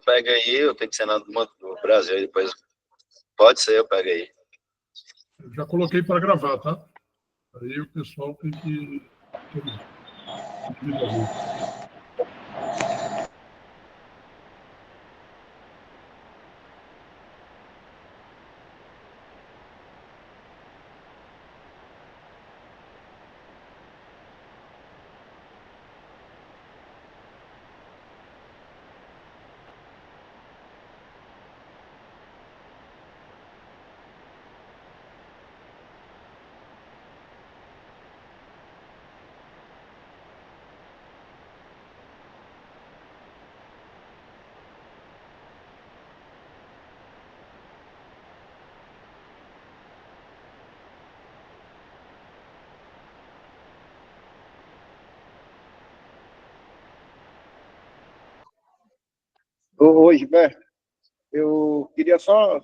pega aí, ou tem que ser no Brasil, depois pode ser, eu pego aí. Eu já coloquei para gravar, tá? Aí o pessoal tem que visualizar. Ô, Gilberto, eu queria só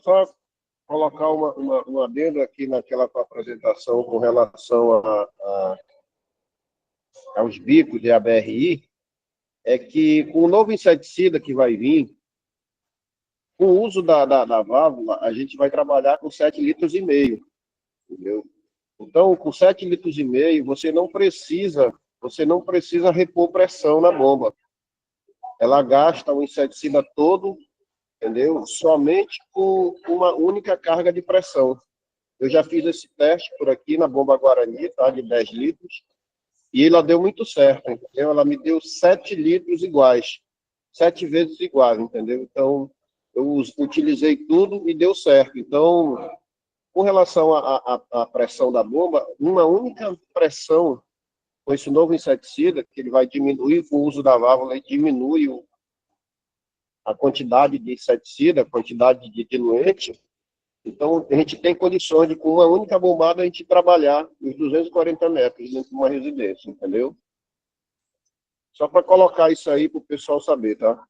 colocar uma adendo aqui naquela tua apresentação com relação aos bicos de ABRI, é que com o novo inseticida que vai vir, com o uso da válvula, a gente vai trabalhar com 7,5 litros, entendeu? Então, com 7,5 litros, você não precisa repor pressão na bomba. Ela gasta o inseticida todo, entendeu? Somente com uma única carga de pressão. Eu já fiz esse teste por aqui na bomba Guarani, tá? De 10 litros, e ela deu muito certo, entendeu? Ela me deu 7 litros iguais, 7 vezes iguais, entendeu? Então, eu utilizei tudo e deu certo. Então, com relação à pressão da bomba, uma única pressão com esse novo inseticida, que ele vai diminuir com o uso da válvula, e diminui a quantidade de inseticida, a quantidade de diluente. Então, a gente tem condições de, com uma única bombada, a gente trabalhar os 240 metros dentro de uma residência, entendeu? Só para colocar isso aí para o pessoal saber, tá?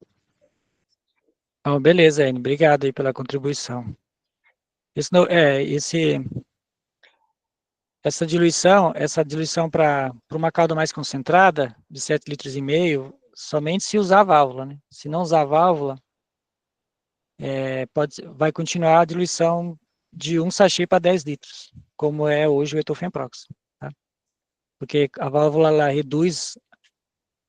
Oh, beleza, Enio. Obrigado aí pela contribuição. Essa diluição para uma calda mais concentrada, de 7,5 litros, somente se usar a válvula, né? Se não usar a válvula, vai continuar a diluição de 1 sachê para 10 litros, como é hoje o Etofemprox, tá? Porque a válvula ela reduz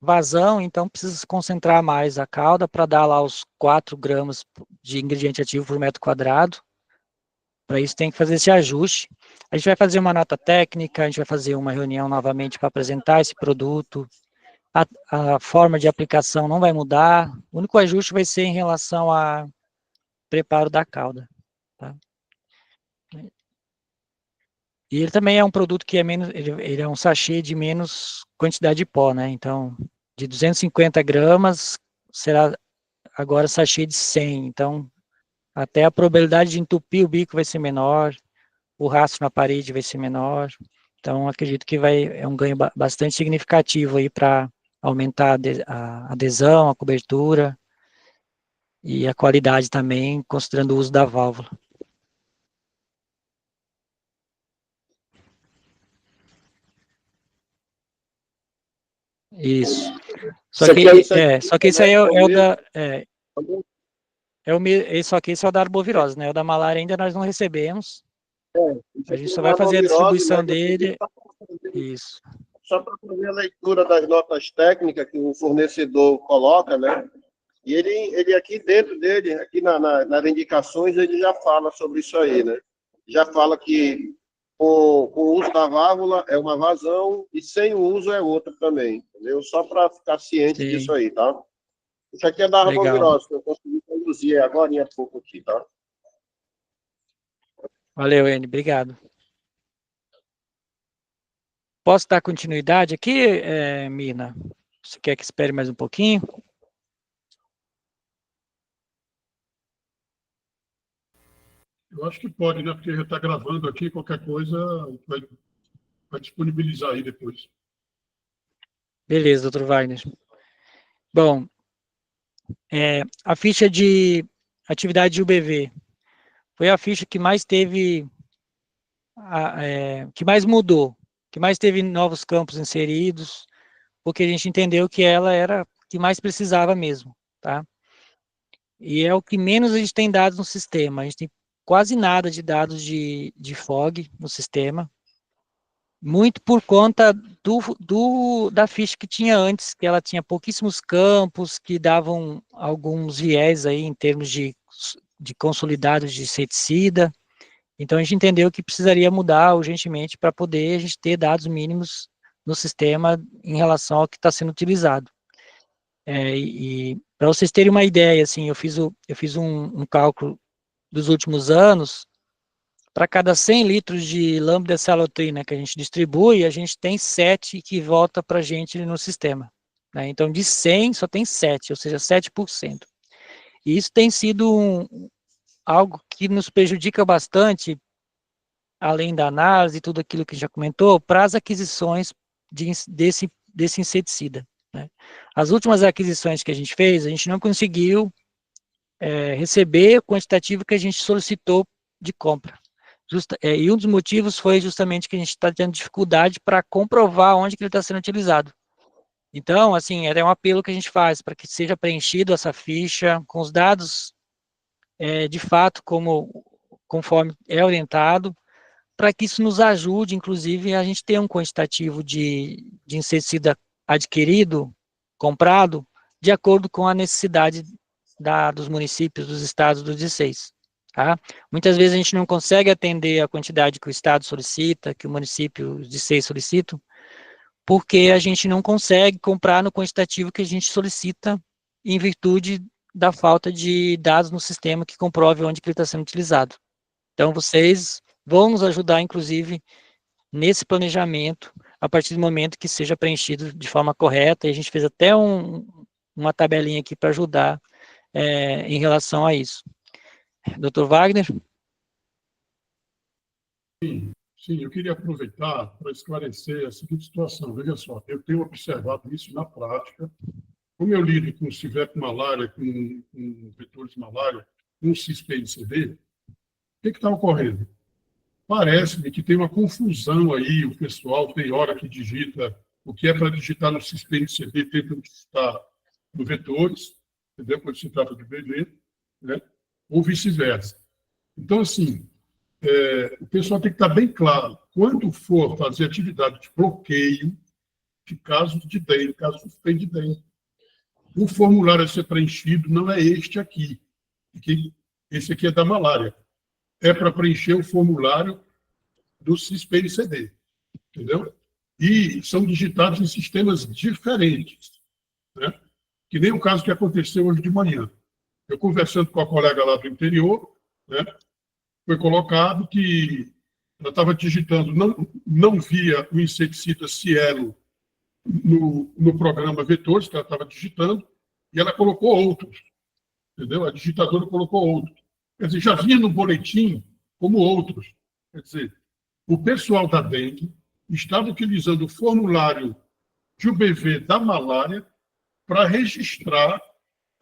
vazão, então precisa se concentrar mais a calda para dar lá os 4 gramas de ingrediente ativo por metro quadrado. Para isso tem que fazer esse ajuste. A gente vai fazer uma nota técnica, a gente vai fazer uma reunião novamente para apresentar esse produto. A forma de aplicação não vai mudar, o único ajuste vai ser em relação ao preparo da calda, tá? E ele também é um produto que é menos, ele é um sachê de menos quantidade de pó, né? Então, de 250 gramas, será agora sachê de 100. Então, até a probabilidade de entupir o bico vai ser menor, o rastro na parede vai ser menor. Então, acredito que é um ganho bastante significativo aí para aumentar a adesão, a cobertura e a qualidade também, considerando o uso da válvula. Isso. Só que esse aí só que esse é o da arbovirose, né? O da malária ainda nós não recebemos. A gente só vai fazer a distribuição dele. Isso. Só para fazer a leitura das notas técnicas que o fornecedor coloca, né? E ele aqui dentro dele, aqui nas indicações, ele já fala sobre isso aí, né? Já fala que com o uso da válvula é uma vazão e sem o uso é outra também, entendeu? Só para ficar ciente disso aí, tá? Isso aqui é da arbovirose, que eu consegui conduzir agora há pouco aqui, tá? Valeu, Enio. Obrigado. Posso dar continuidade aqui, Mina? Você quer que espere mais um pouquinho? Eu acho que pode, né? Porque já está gravando aqui, qualquer coisa vai disponibilizar aí depois. Beleza, doutor Wagner. Bom, a ficha de atividade de UBV foi a ficha que mais teve, que mais mudou, que mais teve novos campos inseridos, porque a gente entendeu que ela era a que mais precisava mesmo, tá? e é o que menos a gente tem dados no sistema. A gente tem quase nada de dados de FOG no sistema, muito por conta da ficha que tinha antes, que ela tinha pouquíssimos campos, que davam alguns viés aí em termos de consolidados de inseticida. Então, a gente entendeu que precisaria mudar urgentemente para poder a gente ter dados mínimos no sistema em relação ao que está sendo utilizado. E para vocês terem uma ideia, assim, eu fiz um cálculo dos últimos anos. Para cada 100 litros de lambda-cialotrina que a gente distribui, a gente tem 7 que volta para a gente no sistema, né? Então, de 100, só tem 7, ou seja, 7%. E isso tem sido algo que nos prejudica bastante, além da análise e tudo aquilo que já comentou, para as aquisições desse inseticida, né? As últimas aquisições que a gente fez, a gente não conseguiu receber o quantitativo que a gente solicitou de compra. E um dos motivos foi justamente que a gente está tendo dificuldade para comprovar onde que ele está sendo utilizado. Então, assim, é um apelo que a gente faz para que seja preenchido essa ficha com os dados de fato conforme é orientado, para que isso nos ajude, inclusive, a gente ter um quantitativo de inseticida adquirido, comprado, de acordo com a necessidade dos municípios, dos estados, dos 16. Tá? Muitas vezes a gente não consegue atender a quantidade que o estado solicita, que o município, os 16 solicitam, porque a gente não consegue comprar no quantitativo que a gente solicita em virtude da falta de dados no sistema que comprove onde que ele está sendo utilizado. Então, vocês vão nos ajudar, inclusive, nesse planejamento, a partir do momento que seja preenchido de forma correta, e a gente fez até uma tabelinha aqui para ajudar em relação a isso. Dr. Wagner? Sim, eu queria aproveitar para esclarecer a seguinte situação. Veja só, eu tenho observado isso na prática. Como eu lido com civeto malária, com vetores de malária, com CISP-CD, o que está ocorrendo? Parece-me que tem uma confusão aí, o pessoal tem hora que digita o que é para digitar no CISP-CD, tenta digitar no vetores, entendeu? Quando se trata de BD, né? Ou vice-versa. Então, assim, o pessoal tem que estar bem claro, quando for fazer atividade de bloqueio de casos de dengue, casos suspeitos de dengue, o formulário a ser preenchido não é este aqui, esse aqui é da malária, é para preencher o formulário do CISP-CD, entendeu? E são digitados em sistemas diferentes, né? Que nem o caso que aconteceu hoje de manhã. Eu conversando com a colega lá do interior, né, foi colocado que ela estava digitando, não via o inseticida Cielo no programa Vetores, que ela estava digitando, e ela colocou outros, entendeu? A digitadora colocou outros. Quer dizer, já vinha no boletim como outros. Quer dizer, o pessoal da dengue estava utilizando o formulário de UBV da malária para registrar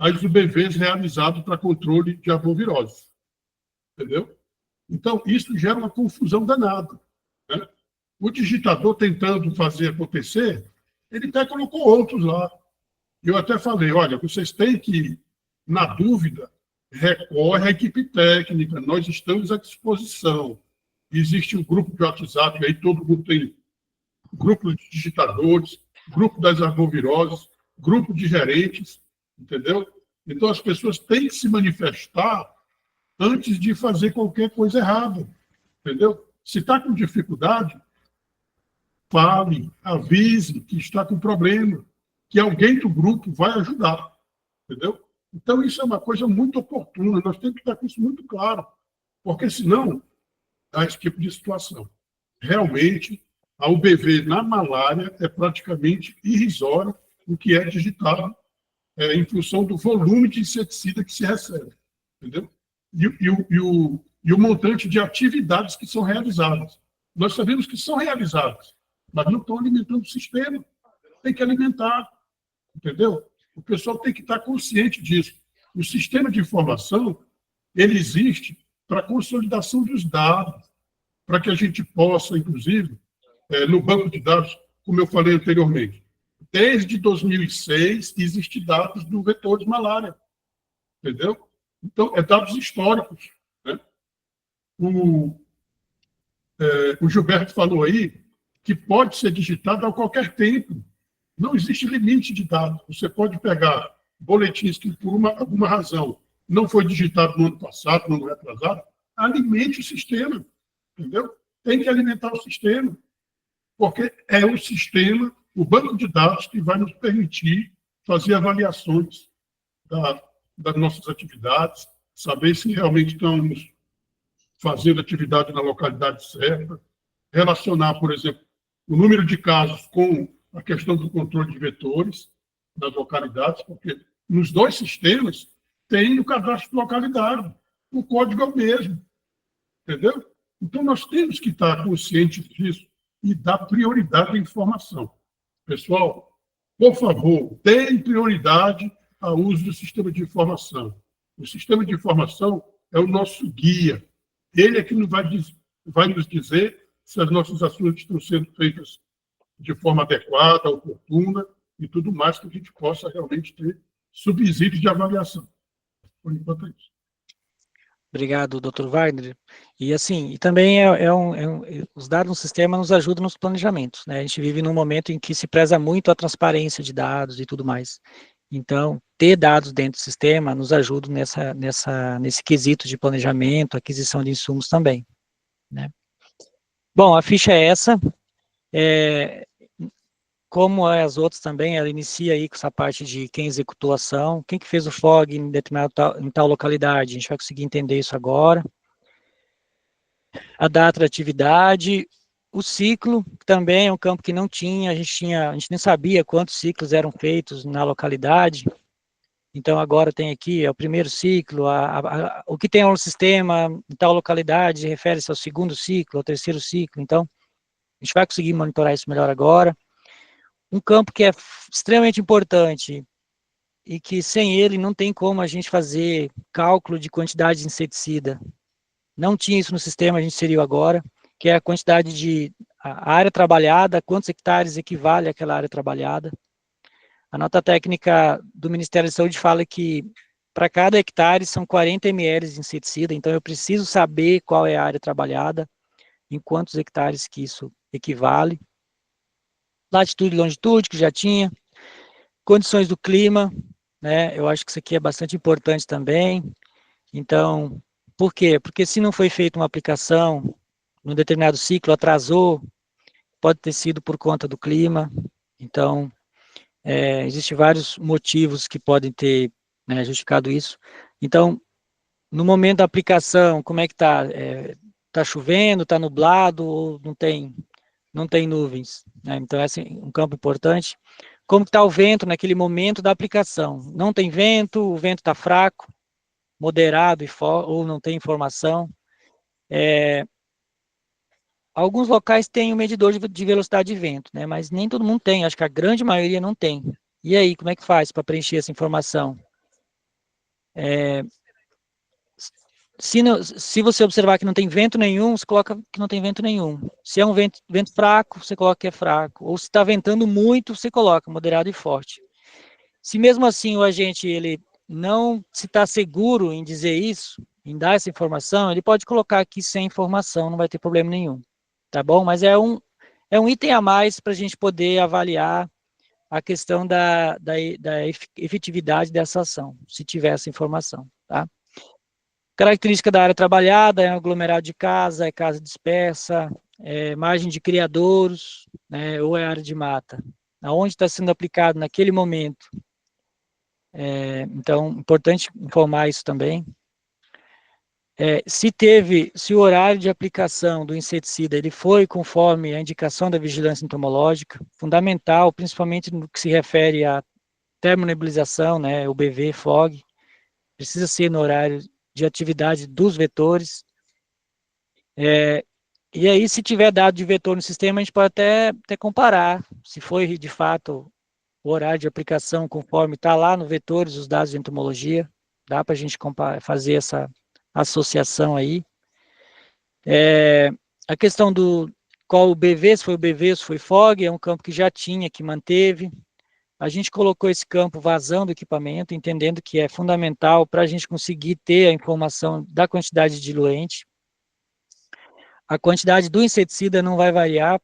as UBVs realizadas para controle de arbovirose. Entendeu? Então, isso gera uma confusão danada, né? O digitador tentando fazer acontecer, ele até colocou outros lá. Eu até falei, olha, vocês têm que, na dúvida, recorre à equipe técnica, nós estamos à disposição. Existe um grupo de WhatsApp, aí todo mundo tem grupo de digitadores, grupo das arboviroses, grupo de gerentes, entendeu? Então, as pessoas têm que se manifestar antes de fazer qualquer coisa errada, entendeu? Se está com dificuldade, fale, avise que está com problema, que alguém do grupo vai ajudar, entendeu? Então, isso é uma coisa muito oportuna, nós temos que estar com isso muito claro, porque senão há esse tipo de situação. Realmente, a UBV na malária é praticamente irrisória o que é digitado em função do volume de inseticida que se recebe, entendeu? E o montante de atividades que são realizadas. Nós sabemos que são realizadas, mas não estão alimentando o sistema. Tem que alimentar, entendeu? O pessoal tem que estar consciente disso. O sistema de informação, ele existe para a consolidação dos dados, para que a gente possa, inclusive, no banco de dados, como eu falei anteriormente, desde 2006 existem dados do vetor de malária, entendeu? Então, é dados históricos, né? O Gilberto falou aí que pode ser digitado a qualquer tempo. Não existe limite de dados. Você pode pegar boletins que, por alguma razão, não foi digitado no ano passado, no ano retrasado, alimente o sistema, entendeu? Tem que alimentar o sistema, porque é o sistema, o banco de dados, que vai nos permitir fazer avaliações das nossas atividades, saber se realmente estamos fazendo atividade na localidade certa, relacionar, por exemplo, o número de casos com a questão do controle de vetores nas localidades, porque nos dois sistemas tem o cadastro de localidade, o código é o mesmo, entendeu? Então, nós temos que estar conscientes disso e dar prioridade à informação. Pessoal, por favor, deem prioridade ao uso do sistema de informação. O sistema de informação é o nosso guia. Ele é que vai nos dizer se as nossas ações estão sendo feitas de forma adequada, oportuna e tudo mais, que a gente possa realmente ter subsídios de avaliação. Por enquanto é isso. Obrigado, Dr. Wagner. E assim, e também os dados no sistema nos ajudam nos planejamentos, né? A gente vive num momento em que se preza muito a transparência de dados e tudo mais. Então, ter dados dentro do sistema nos ajuda nesse quesito de planejamento, aquisição de insumos também, né? Bom, a ficha é essa. Como as outras também, ela inicia aí com essa parte de quem executou a ação, quem que fez o FOG em tal localidade, a gente vai conseguir entender isso agora. A data da atividade, o ciclo, também é um campo que não tinha, a gente nem sabia quantos ciclos eram feitos na localidade, então agora tem aqui o primeiro ciclo, o que tem no sistema em tal localidade refere-se ao segundo ciclo, ao terceiro ciclo, então a gente vai conseguir monitorar isso melhor agora. Um campo que é extremamente importante e que sem ele não tem como a gente fazer cálculo de quantidade de inseticida. Não tinha isso no sistema, a gente inseriu agora, que é a quantidade de a área trabalhada, quantos hectares equivale àquela área trabalhada. A nota técnica do Ministério da Saúde fala que para cada hectare são 40 ml de inseticida, então eu preciso saber qual é a área trabalhada, em quantos hectares que isso equivale. Latitude e longitude, que já tinha. Condições do clima, né? Eu acho que isso aqui é bastante importante também. Então, por quê? Porque se não foi feita uma aplicação num determinado ciclo, atrasou, pode ter sido por conta do clima. Então, existem vários motivos que podem ter, né, justificado isso. Então, no momento da aplicação, como é que está? Está chovendo, está nublado ou não tem nuvens, né? Então, esse é um campo importante. Como está o vento naquele momento da aplicação? Não tem vento, o vento está fraco, moderado ou não tem informação. Alguns locais têm um medidor de velocidade de vento, né? Mas nem todo mundo tem, acho que a grande maioria não tem. E aí, como é que faz para preencher essa informação? Se você observar que não tem vento nenhum, você coloca que não tem vento nenhum. Se é um vento fraco, você coloca que é fraco. Ou se está ventando muito, você coloca moderado e forte. Se mesmo assim o agente ele não se está seguro em dizer isso, em dar essa informação, ele pode colocar aqui sem informação, não vai ter problema nenhum. Tá bom? Mas é um item a mais para a gente poder avaliar a questão da efetividade dessa ação, se tiver essa informação, tá? Característica da área trabalhada é aglomerado de casa, é casa dispersa, é margem de criadouros, né, ou é área de mata. Aonde está sendo aplicado naquele momento. Então, importante informar isso também. Se o horário de aplicação do inseticida ele foi conforme a indicação da vigilância entomológica, fundamental, principalmente no que se refere à termonebulização, né, o BV, FOG, precisa ser no horário de atividade dos vetores. E aí, se tiver dado de vetor no sistema, a gente pode até comparar se foi de fato o horário de aplicação conforme está lá no vetores, os dados de entomologia. Dá para a gente fazer essa associação aí. A questão do qual o BV, se foi o BV, se foi FOG, é um campo que já tinha, que manteve. a gente colocou esse campo vazão do equipamento, entendendo que é fundamental para a gente conseguir ter a informação da quantidade de diluente. A quantidade do inseticida não vai variar,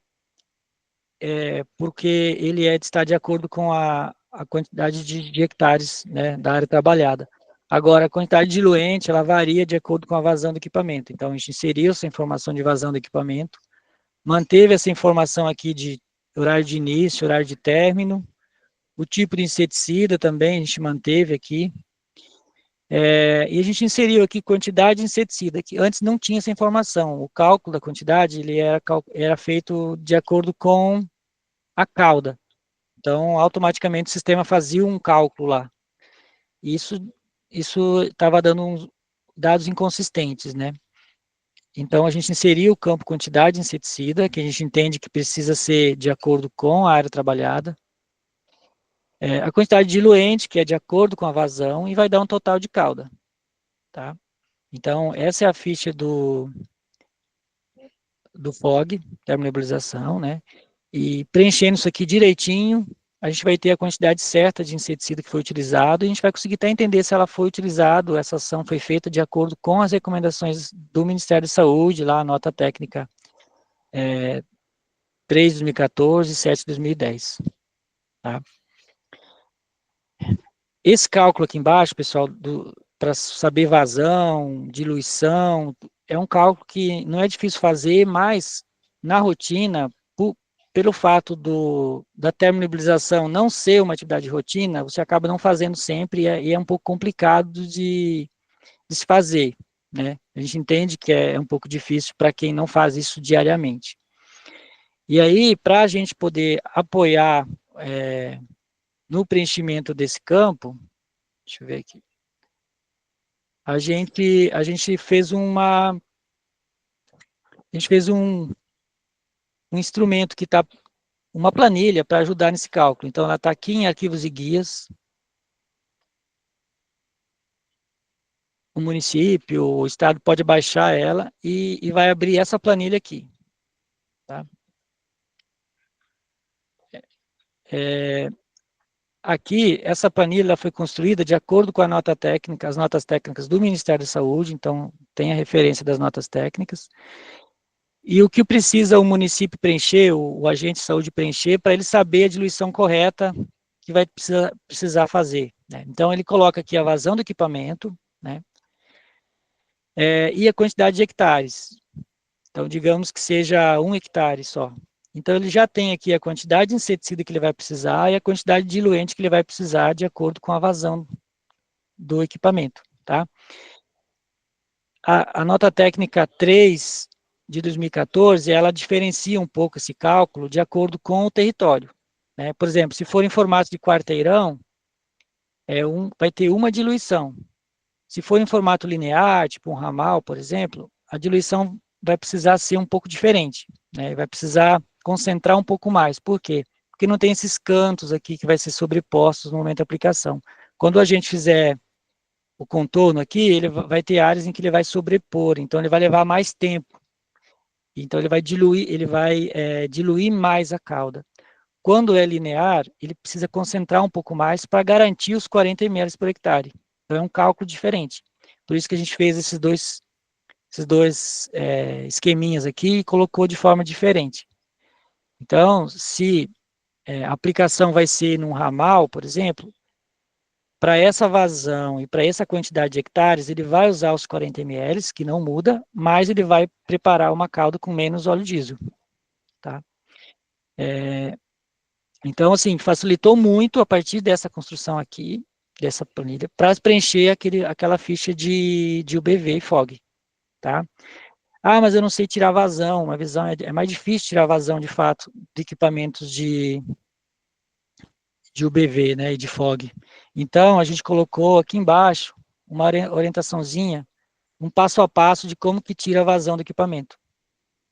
porque ele está de acordo com a quantidade de hectares, né, da área trabalhada. Agora, a quantidade de diluente, ela varia de acordo com a vazão do equipamento. Então, a gente inseriu essa informação de vazão do equipamento, manteve essa informação aqui de horário de início, horário de término, o tipo de inseticida também a gente manteve aqui, e a gente inseriu aqui quantidade de inseticida, que antes não tinha essa informação. O cálculo da quantidade ele era feito de acordo com a cauda. Então, automaticamente o sistema fazia um cálculo lá. Isso estava dando dados inconsistentes, né? Então, a gente inseriu o campo quantidade de inseticida, que a gente entende que precisa ser de acordo com a área trabalhada. A quantidade de diluente, que é de acordo com a vazão, e vai dar um total de cauda. Tá? Então, essa é a ficha do FOG, termonebulização, né? E preenchendo isso aqui direitinho, a gente vai ter a quantidade certa de inseticida que foi utilizado, e a gente vai conseguir até entender se ela foi utilizada, essa ação foi feita de acordo com as recomendações do Ministério da Saúde, lá a nota técnica 3 de 2014 e 7 de 2010. Tá? Esse cálculo aqui embaixo, pessoal, para saber vazão, diluição, é um cálculo que não é difícil fazer, mas na rotina, pelo fato da termonebulização não ser uma atividade de rotina, você acaba não fazendo sempre e é um pouco complicado de se fazer, né? A gente entende que é um pouco difícil para quem não faz isso diariamente. E aí, para a gente poder apoiar no preenchimento desse campo, deixa eu ver aqui, a gente fez um instrumento que está uma planilha para ajudar nesse cálculo. Então, ela está aqui em arquivos e guias. O município, o estado pode baixar ela e vai abrir essa planilha aqui. Tá? Aqui, essa planilha foi construída de acordo com a nota técnica, as notas técnicas do Ministério da Saúde, então tem a referência das notas técnicas. E o que precisa o município preencher, o agente de saúde preencher, para ele saber a diluição correta que vai precisar fazer. Né? Então, ele coloca aqui a vazão do equipamento, né? E a quantidade de hectares. Então, digamos que seja 1 hectare só. Então, ele já tem aqui a quantidade de inseticida que ele vai precisar e a quantidade de diluente que ele vai precisar de acordo com a vazão do equipamento. Tá? A nota técnica 3 de 2014, ela diferencia um pouco esse cálculo de acordo com o território. Né? Por exemplo, se for em formato de quarteirão, vai ter uma diluição. Se for em formato linear, tipo um ramal, por exemplo, a diluição vai precisar ser um pouco diferente. Né? Vai precisar concentrar um pouco mais. Por quê? Porque não tem esses cantos aqui que vai ser sobrepostos no momento da aplicação. Quando a gente fizer o contorno aqui, ele vai ter áreas em que ele vai sobrepor, então ele vai levar mais tempo. Então ele vai diluir mais a cauda. Quando é linear, ele precisa concentrar um pouco mais para garantir os 40 ml por hectare. Então é um cálculo diferente. Por isso que a gente fez esses dois esqueminhas aqui e colocou de forma diferente. Então, se a aplicação vai ser num ramal, por exemplo, para essa vazão e para essa quantidade de hectares, ele vai usar os 40 ml, que não muda, mas ele vai preparar uma calda com menos óleo diesel. Tá? Então, assim, facilitou muito a partir dessa construção aqui, dessa planilha, para preencher aquela ficha de UBV e FOG. Tá? Ah, mas eu não sei tirar vazão. A visão é mais difícil tirar vazão, de fato, de equipamentos de UBV, né, e de FOG. Então, a gente colocou aqui embaixo uma orientaçãozinha, um passo a passo de como que tira a vazão do equipamento.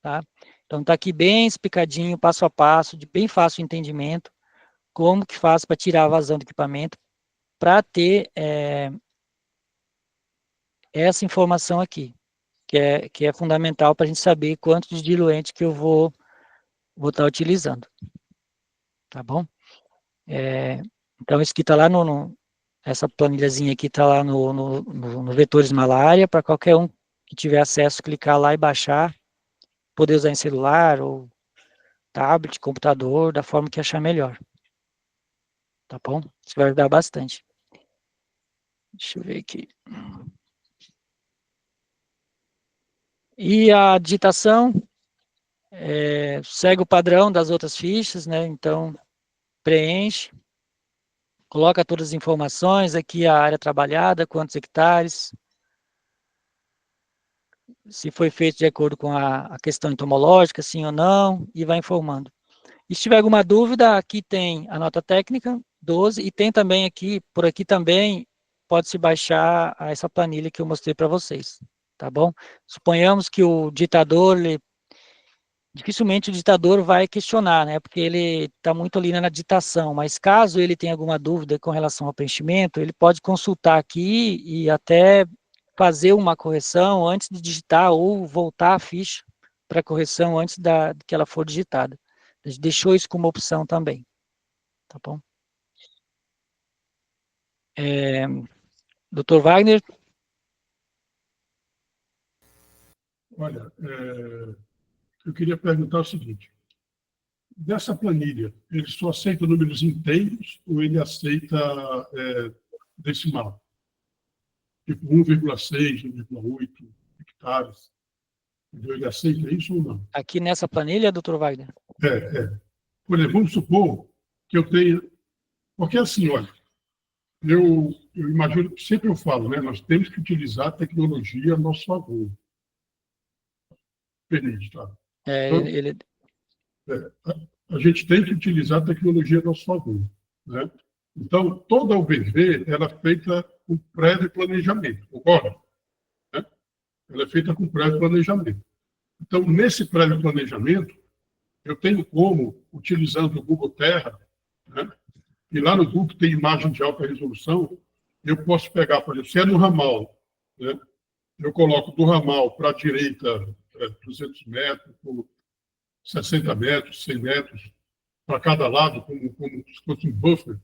Tá? Então, está aqui bem explicadinho, passo a passo, de bem fácil entendimento, como que faz para tirar a vazão do equipamento, para ter essa informação aqui, que é fundamental para a gente saber quanto de diluente que eu vou estar utilizando. Tá bom? Então, isso que está lá essa planilhazinha aqui está lá no Vetores Malária, para qualquer um que tiver acesso, clicar lá e baixar, poder usar em celular ou tablet, computador, da forma que achar melhor. Tá bom? Isso vai ajudar bastante. Deixa eu ver aqui. E a digitação segue o padrão das outras fichas, né? Então, preenche, coloca todas as informações, aqui a área trabalhada, quantos hectares, se foi feito de acordo com a questão entomológica, sim ou não, e vai informando. E se tiver alguma dúvida, aqui tem a nota técnica, 12, e tem também aqui, por aqui também, pode-se baixar essa planilha que eu mostrei para vocês, tá bom? Suponhamos que o ditador, dificilmente o ditador vai questionar, né, porque ele está muito ali na digitação, mas caso ele tenha alguma dúvida com relação ao preenchimento, ele pode consultar aqui e até fazer uma correção antes de digitar ou voltar a ficha para correção antes que ela for digitada. A gente deixou isso como opção também, tá bom? Dr. Wagner? Olha, eu queria perguntar o seguinte. Dessa planilha, ele só aceita números inteiros ou ele aceita decimal? Tipo 1,6, 1,8 hectares. Entendeu? Ele aceita isso ou não? Aqui nessa planilha, Dr. Wagner? Por exemplo, vamos supor que eu tenha... Porque assim, olha, eu imagino que sempre eu falo, né? Nós temos que utilizar a tecnologia a nosso favor. Permite, tá? A gente tem que utilizar a tecnologia a nosso favor, né? Então, toda a UBV ela é feita com prévio planejamento, concorda? Né? Ela é feita com prévio planejamento. Então, nesse prévio planejamento, eu tenho como, utilizando o Google Terra, né? E lá no Google tem imagem de alta resolução, eu posso pegar, por exemplo, se é no ramal, né? Eu coloco do ramal para a direita 200 metros, por 60 metros, 100 metros, para cada lado, como se fosse um buffer,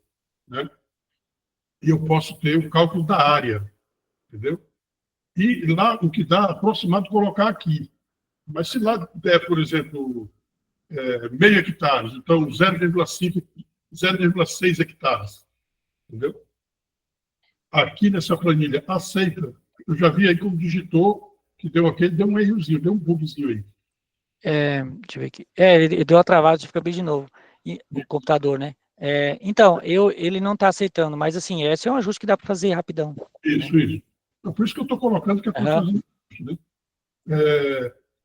né? E eu posso ter o cálculo da área, entendeu? E lá, o que dá aproximado, colocar aqui. Mas se lá der, por exemplo, meio hectares, então 0,5, 0,6 hectares, entendeu? Aqui nessa planilha, aceita. Eu já vi aí como digitou, que deu um errozinho, deu um bugzinho aí. Deixa eu ver aqui. Ele deu uma travada, deixa eu abrir de novo. No computador, né? Então, ele não está aceitando, mas assim, esse é um ajuste que dá para fazer rapidão. Isso, né? Isso. Então, por isso que eu estou colocando que eu estou fazendo isso, né?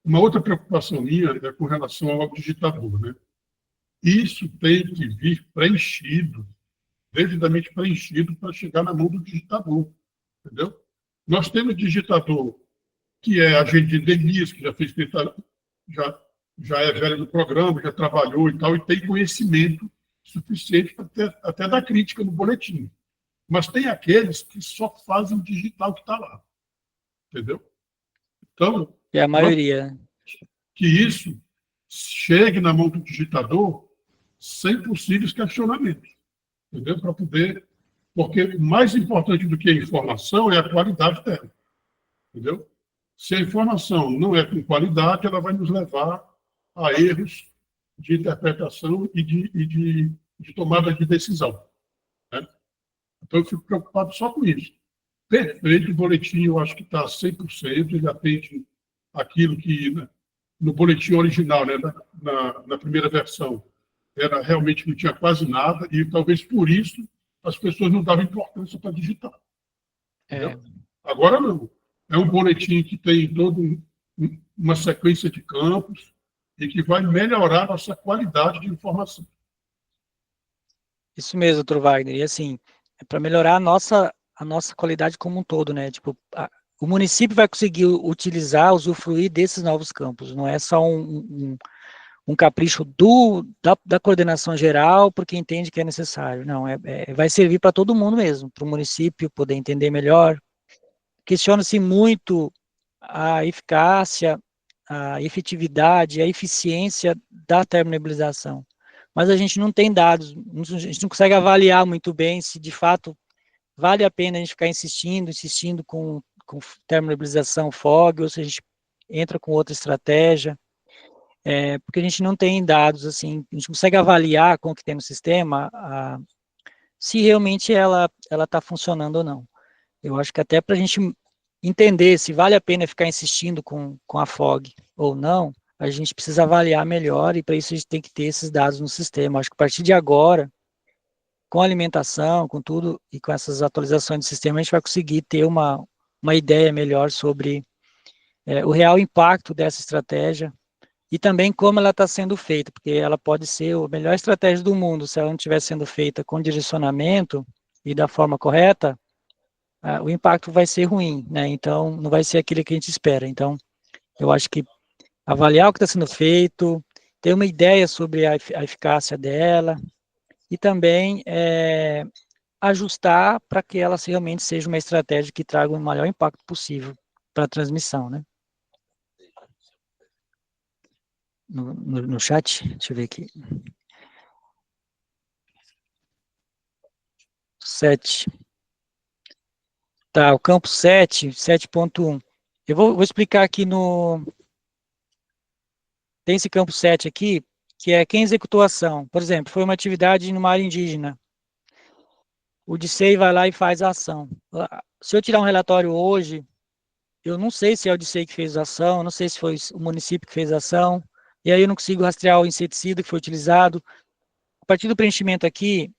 Uma outra preocupação minha é com relação ao digitador, né? Isso tem que vir preenchido, devidamente preenchido, para chegar na mão do digitador, entendeu? Nós temos digitador que é agente de endemias, que já fez já é velho no programa, já trabalhou e tal, e tem conhecimento suficiente para até dar crítica no boletim. Mas tem aqueles que só fazem o digital que está lá, entendeu? Então, é a maioria. Que isso chegue na mão do digitador sem possíveis questionamentos, entendeu? Para poder... Porque mais importante do que a informação é a qualidade dela, entendeu? Se a informação não é com qualidade, ela vai nos levar a erros de interpretação e de tomada de decisão, né? Então, eu fico preocupado só com isso. Perfeito, o boletim eu acho que está 100%, ele atende aquilo que, né, no boletim original, né, na primeira versão, realmente não tinha quase nada, e talvez por isso as pessoas não davam importância para digitar. Agora não. É um boletim que tem toda uma sequência de campos e que vai melhorar a nossa qualidade de informação. Isso mesmo, Dr. Wagner. E assim, é para melhorar a nossa qualidade como um todo, né? Tipo, o município vai conseguir utilizar, usufruir desses novos campos. Não é só um capricho da coordenação geral, porque entende que é necessário. Não, vai servir para todo mundo mesmo, para o município poder entender melhor. Questiona-se muito a eficácia, a efetividade, a eficiência da termonebulização. mas a gente não tem dados, a gente não consegue avaliar muito bem se de fato vale a pena a gente ficar insistindo com termonebulização FOG, ou se a gente entra com outra estratégia, porque a gente não tem dados, assim, a gente consegue avaliar com o que tem no sistema, se realmente ela está funcionando ou não. Eu acho que até para a gente entender se vale a pena ficar insistindo com a FOG ou não, a gente precisa avaliar melhor, e para isso a gente tem que ter esses dados no sistema. Acho que a partir de agora, com a alimentação, com tudo, e com essas atualizações do sistema, a gente vai conseguir ter uma ideia melhor sobre o real impacto dessa estratégia, e também como ela está sendo feita, porque ela pode ser a melhor estratégia do mundo, se ela não estiver sendo feita com direcionamento e da forma correta, o impacto vai ser ruim, né? Então, não vai ser aquilo que a gente espera. Então, eu acho que avaliar o que está sendo feito, ter uma ideia sobre a eficácia dela, e também ajustar para que ela realmente seja uma estratégia que traga o maior impacto possível para a transmissão, né? No chat, deixa eu ver aqui. 7. Tá, o campo 7, 7.1. Eu vou explicar aqui tem esse campo 7 aqui, que é quem executou a ação. Por exemplo, foi uma atividade numa área indígena. O DCEI vai lá e faz a ação. Se eu tirar um relatório hoje, eu não sei se é o DCEI que fez a ação, não sei se foi o município que fez a ação, e aí eu não consigo rastrear o inseticida que foi utilizado. A partir do preenchimento aqui,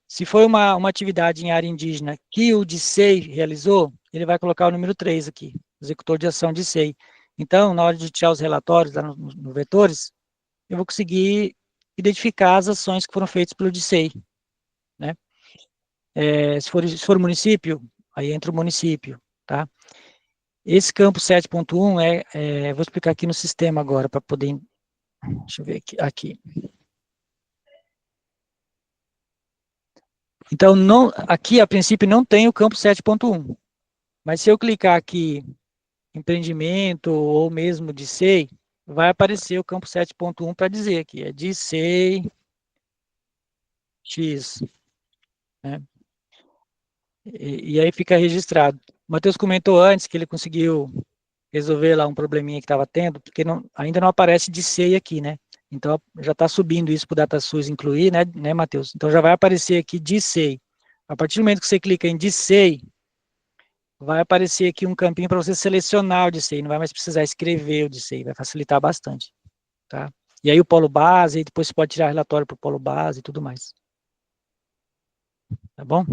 se foi uma atividade em área indígena que o DCEI realizou, ele vai colocar o número 3 aqui, executor de ação DCEI. Então, na hora de tirar os relatórios lá no vetores, eu vou conseguir identificar as ações que foram feitas pelo DCEI, né? Se for município, aí entra o município, tá? Esse campo 7.1 vou explicar aqui no sistema agora, para poder, deixa eu ver aqui. Então, aqui, a princípio, não tem o campo 7.1, mas se eu clicar aqui, empreendimento, ou mesmo DCEI, vai aparecer o campo 7.1 para dizer aqui, é DCEI X, né? E aí fica registrado. O Matheus comentou antes que ele conseguiu resolver lá um probleminha que estava tendo, porque ainda não aparece DCEI aqui, né? Então, já está subindo isso para o DataSUS incluir, né, Matheus? Então, já vai aparecer aqui DCEI. A partir do momento que você clica em DCEI, vai aparecer aqui um campinho para você selecionar o DCEI, não vai mais precisar escrever o DCEI, vai facilitar bastante, tá? E aí o polo base, e depois você pode tirar relatório para o polo base e tudo mais. Tá bom?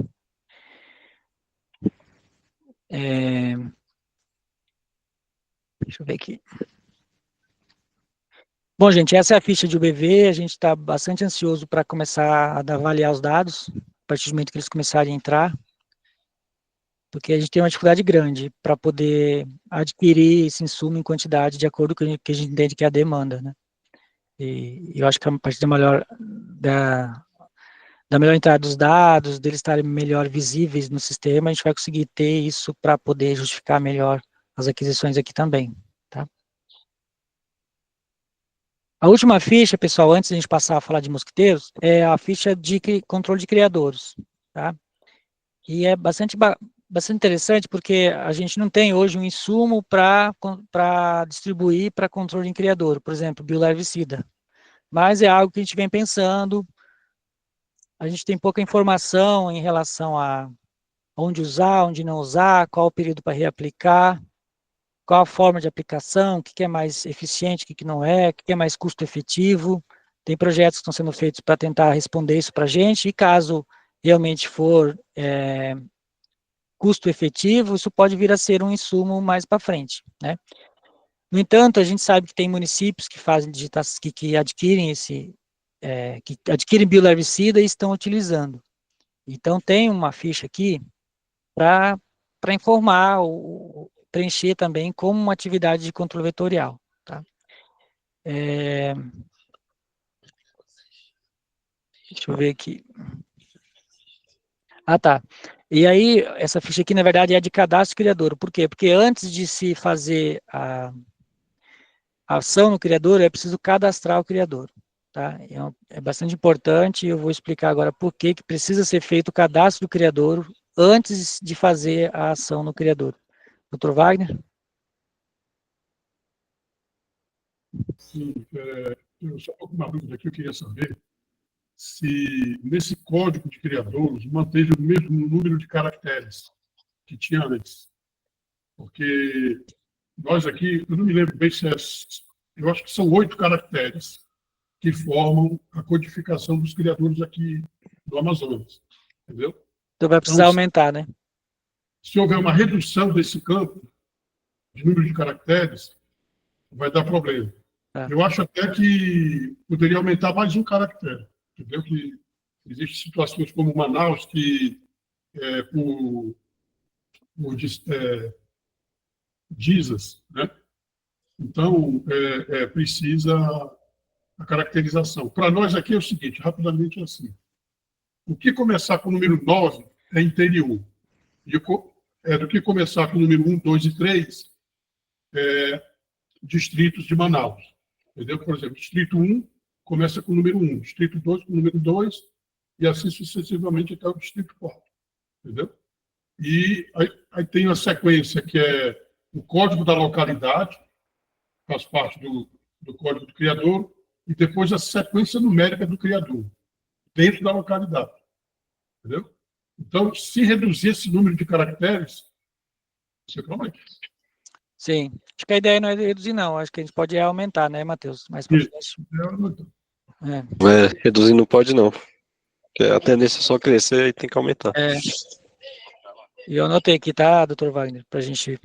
Deixa eu ver aqui. Bom, gente, essa é a ficha de UBV, a gente está bastante ansioso para começar a avaliar os dados, a partir do momento que eles começarem a entrar, porque a gente tem uma dificuldade grande para poder adquirir esse insumo em quantidade de acordo com o que a gente entende que é a demanda, né? E eu acho que a partir da melhor entrada dos dados, deles estarem melhor visíveis no sistema, a gente vai conseguir ter isso para poder justificar melhor as aquisições aqui também, tá? A última ficha, pessoal, antes de a gente passar a falar de mosquiteiros, é a ficha de controle de criadouros, tá? E é bastante interessante porque a gente não tem hoje um insumo para distribuir para controle de criadouro, por exemplo, biolarvicida. Mas é algo que a gente vem pensando, a gente tem pouca informação em relação a onde usar, onde não usar, qual o período para reaplicar, qual a forma de aplicação, o que é mais eficiente, o que não é, o que é mais custo efetivo. Tem projetos que estão sendo feitos para tentar responder isso para a gente, e caso realmente for custo efetivo, isso pode vir a ser um insumo mais para frente, né? No entanto, a gente sabe que tem municípios que fazem que adquirem que adquirem biolarvicida e estão utilizando. Então, tem uma ficha aqui para informar, preencher também como uma atividade de controle vetorial, tá? Deixa eu ver aqui. Ah, tá. E aí, essa ficha aqui, na verdade, é de cadastro criador. Por quê? Porque antes de se fazer a ação no criador, é preciso cadastrar o criador. tá? É bastante importante, eu vou explicar agora por que precisa ser feito o cadastro do criador antes de fazer a ação no criador. Dr. Wagner? Sim, eu só estou com uma dúvida aqui, eu queria saber se nesse código de criadouros manteve o mesmo número de caracteres que tinha antes. Porque nós aqui, eu não me lembro bem se eu acho que são 8 caracteres que formam a codificação dos criadores aqui do Amazonas, entendeu? Então vai precisar aumentar, né? Se houver uma redução desse campo, de número de caracteres, vai dar problema. Eu acho até que poderia aumentar mais um caractere, entendeu? Que existem situações como Manaus que, por dizas, né? Então, precisa a caracterização. Para nós aqui é o seguinte, rapidamente assim, o que começar com o número 9 é interior, do que começar com o número 1, 2 e 3 é distritos de Manaus. Entendeu? Por exemplo, distrito 1 começa com o número 1, distrito 2 com o número 2, e assim sucessivamente até o distrito 4. Entendeu? E aí tem a sequência, que é o código da localidade, faz parte do código do criador, e depois a sequência numérica do criador, dentro da localidade. Entendeu? Então, se reduzir esse número de caracteres, você promete. Sim. Acho que a ideia não é reduzir, não. Acho que a gente pode aumentar, né, Matheus? Mais para frente. Reduzir não pode, não. Porque a tendência é só crescer e tem que aumentar. E eu anotei aqui, tá, Dr. Wagner? Para a gente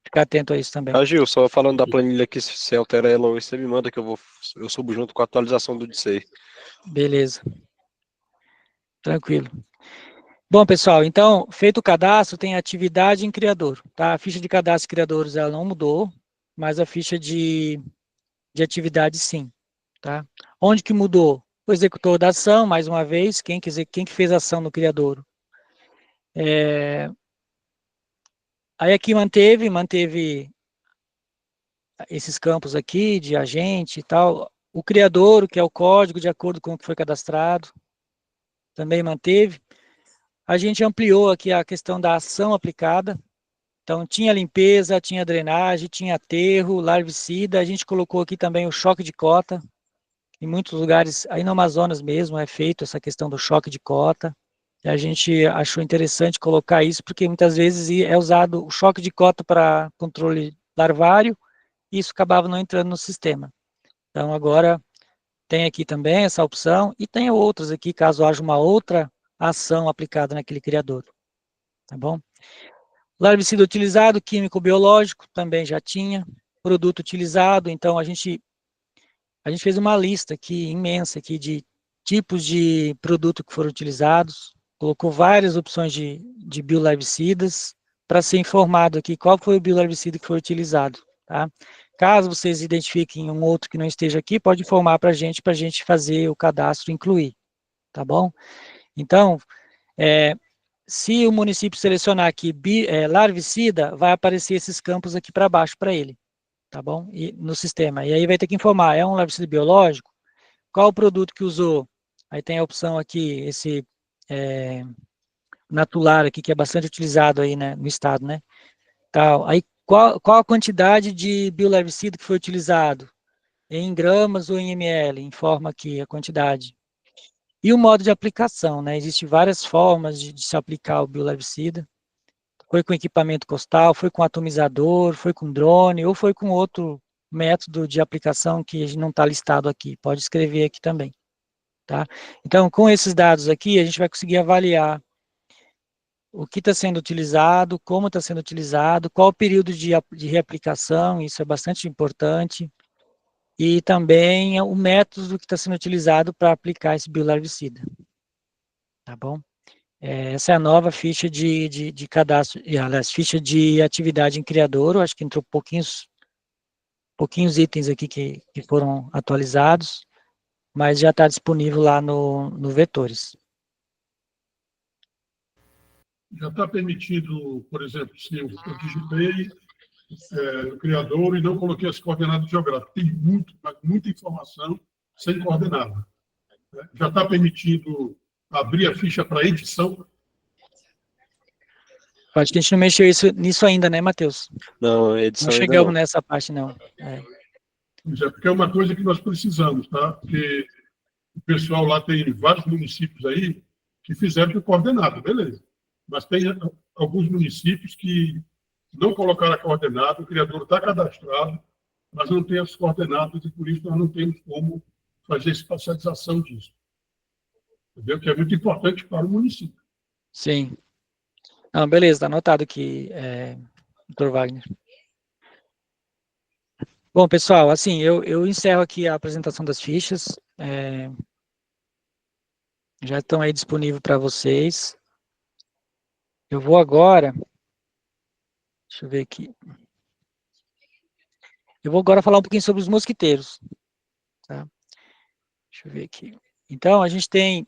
ficar atento a isso também. Gil, só falando da planilha aqui, se você altera ela hoje, você me manda que eu subo junto com a atualização do DCEI. Beleza. Tranquilo. Bom, pessoal, então, feito o cadastro, tem atividade em criador, tá? A ficha de cadastro de criadores, ela não mudou, mas a ficha de atividade, sim, tá? Onde que mudou? O executor da ação, mais uma vez, quem que fez a ação no criador? Aí aqui manteve esses campos aqui, de agente e tal. O criador, que é o código, de acordo com o que foi cadastrado, também manteve. A gente ampliou aqui a questão da ação aplicada. Então, tinha limpeza, tinha drenagem, tinha aterro, larvicida. A gente colocou aqui também o choque de cota. Em muitos lugares, aí no Amazonas mesmo, é feito essa questão do choque de cota. E a gente achou interessante colocar isso, porque muitas vezes é usado o choque de cota para controle larvário, e isso acabava não entrando no sistema. Então, agora, tem aqui também essa opção, e tem outras aqui, caso haja uma outra ação aplicada naquele criador, tá bom? Larvicida utilizado, químico biológico, também já tinha. Produto utilizado, então a gente fez uma lista aqui, imensa aqui, de tipos de produto que foram utilizados, colocou várias opções de biolarvicidas, para ser informado aqui qual foi o biolarvicida que foi utilizado, tá? Caso vocês identifiquem um outro que não esteja aqui, pode informar para a gente fazer o cadastro e incluir, tá bom? Então, se o município selecionar aqui larvicida, vai aparecer esses campos aqui para baixo para ele, tá bom? E no sistema. E aí vai ter que informar, é um larvicida biológico? Qual o produto que usou? Aí tem a opção aqui, esse Natular aqui, que é bastante utilizado aí, né, no estado, né? Tal. Aí qual a quantidade de biolarvicida que foi utilizado? Em gramas ou em ml? Informa aqui a quantidade. E o modo de aplicação, né? Existem várias formas de se aplicar o biolarvicida. Foi com equipamento costal, foi com atomizador, foi com drone, ou foi com outro método de aplicação que não está listado aqui. Pode escrever aqui também, tá? Então, com esses dados aqui, a gente vai conseguir avaliar o que está sendo utilizado, como está sendo utilizado, qual o período de reaplicação, isso é bastante importante, e também o método que está sendo utilizado para aplicar esse biolarvicida. Tá bom? Essa é a nova ficha de cadastro, aliás, ficha de atividade em criador, eu acho que entrou pouquinhos itens aqui que foram atualizados, mas já está disponível lá no Vetores. Já está permitido, por exemplo, se eu digitei no criador e não coloquei as coordenadas geográficas. Tem muita informação sem coordenada. Né? Já está permitido abrir a ficha para edição? Acho que a gente não mexeu nisso ainda, né, Matheus? Não, edição Não ainda chegamos não. nessa parte, não. Pois é, porque é uma coisa que nós precisamos, tá? Porque o pessoal lá tem vários municípios aí que fizeram com coordenada, beleza. Mas tem alguns municípios que não colocaram a coordenada, o criador está cadastrado, mas não tem as coordenadas e por isso nós não temos como fazer espacialização disso. Entendeu? Que é muito importante para o município. Sim. Não, beleza, está anotado aqui, Dr. Wagner. Bom, pessoal, assim, eu encerro aqui a apresentação das fichas. Já estão aí disponíveis para vocês. Eu vou agora... Deixa eu ver aqui. Eu vou agora falar um pouquinho sobre os mosquiteiros. Tá? Deixa eu ver aqui. Então, a gente tem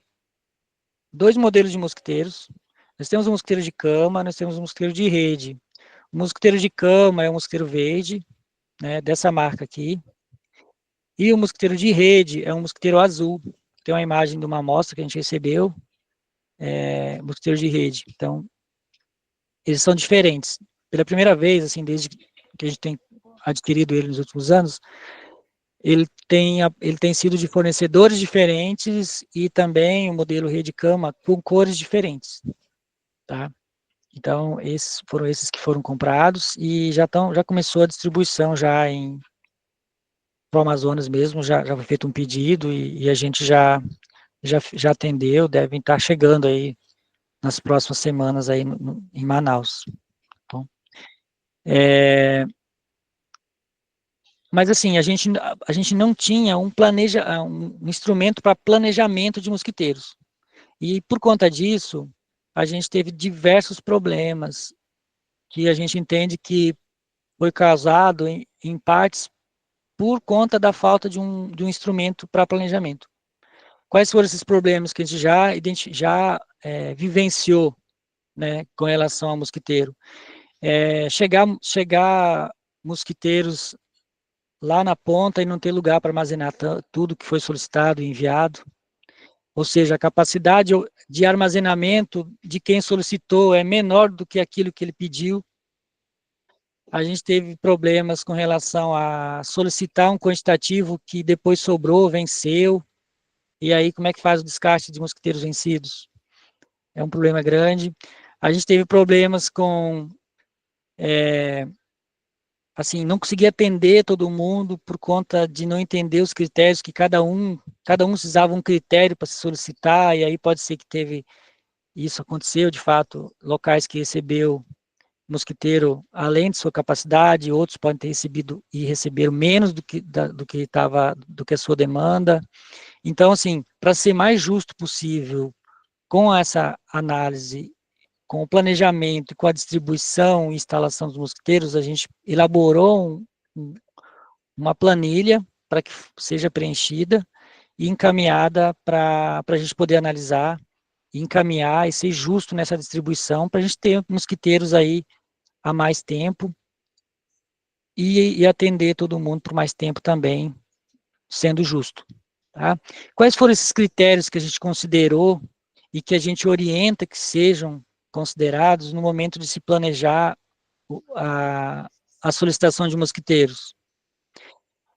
2 modelos de mosquiteiros. Nós temos um mosquiteiro de cama, nós temos um mosquiteiro de rede. O mosquiteiro de cama é um mosquiteiro verde, né, dessa marca aqui. E o mosquiteiro de rede é um mosquiteiro azul. Tem uma imagem de uma amostra que a gente recebeu, mosquiteiro de rede. Então, eles são diferentes. Pela primeira vez, assim, desde que a gente tem adquirido ele nos últimos anos, ele tem sido de fornecedores diferentes e também o modelo rede cama com cores diferentes, tá? Então, foram esses que foram comprados e já começou a distribuição já para o Amazonas mesmo, já foi feito um pedido e a gente já atendeu, devem estar chegando aí nas próximas semanas aí em Manaus. Tá bom? Mas assim, a gente não tinha um instrumento para planejamento de mosquiteiros. E por conta disso, a gente teve diversos problemas que a gente entende que foi causado em partes por conta da falta de um instrumento para planejamento. Quais foram esses problemas que a gente já vivenciou, né, com relação ao mosquiteiro? Chegar mosquiteiros lá na ponta e não ter lugar para armazenar tudo que foi solicitado e enviado. Ou seja, a capacidade de armazenamento de quem solicitou é menor do que aquilo que ele pediu. A gente teve problemas com relação a solicitar um quantitativo que depois sobrou, venceu. E aí, como é que faz o descarte de mosquiteiros vencidos? É um problema grande. A gente teve problemas com... assim, não conseguia atender todo mundo por conta de não entender os critérios que cada um precisava um critério para se solicitar, e aí pode ser que isso aconteceu, de fato, locais que recebeu mosquiteiro além de sua capacidade, outros podem ter recebido e receberam menos do que a sua demanda. Então, assim, para ser mais justo possível com essa análise, com o planejamento, com a distribuição e instalação dos mosquiteiros, a gente elaborou uma planilha para que seja preenchida e encaminhada para a gente poder analisar, e encaminhar e ser justo nessa distribuição, para a gente ter mosquiteiros aí há mais tempo e atender todo mundo por mais tempo também, sendo justo. Tá? Quais foram esses critérios que a gente considerou e que a gente orienta que sejam considerados no momento de se planejar a solicitação de mosquiteiros?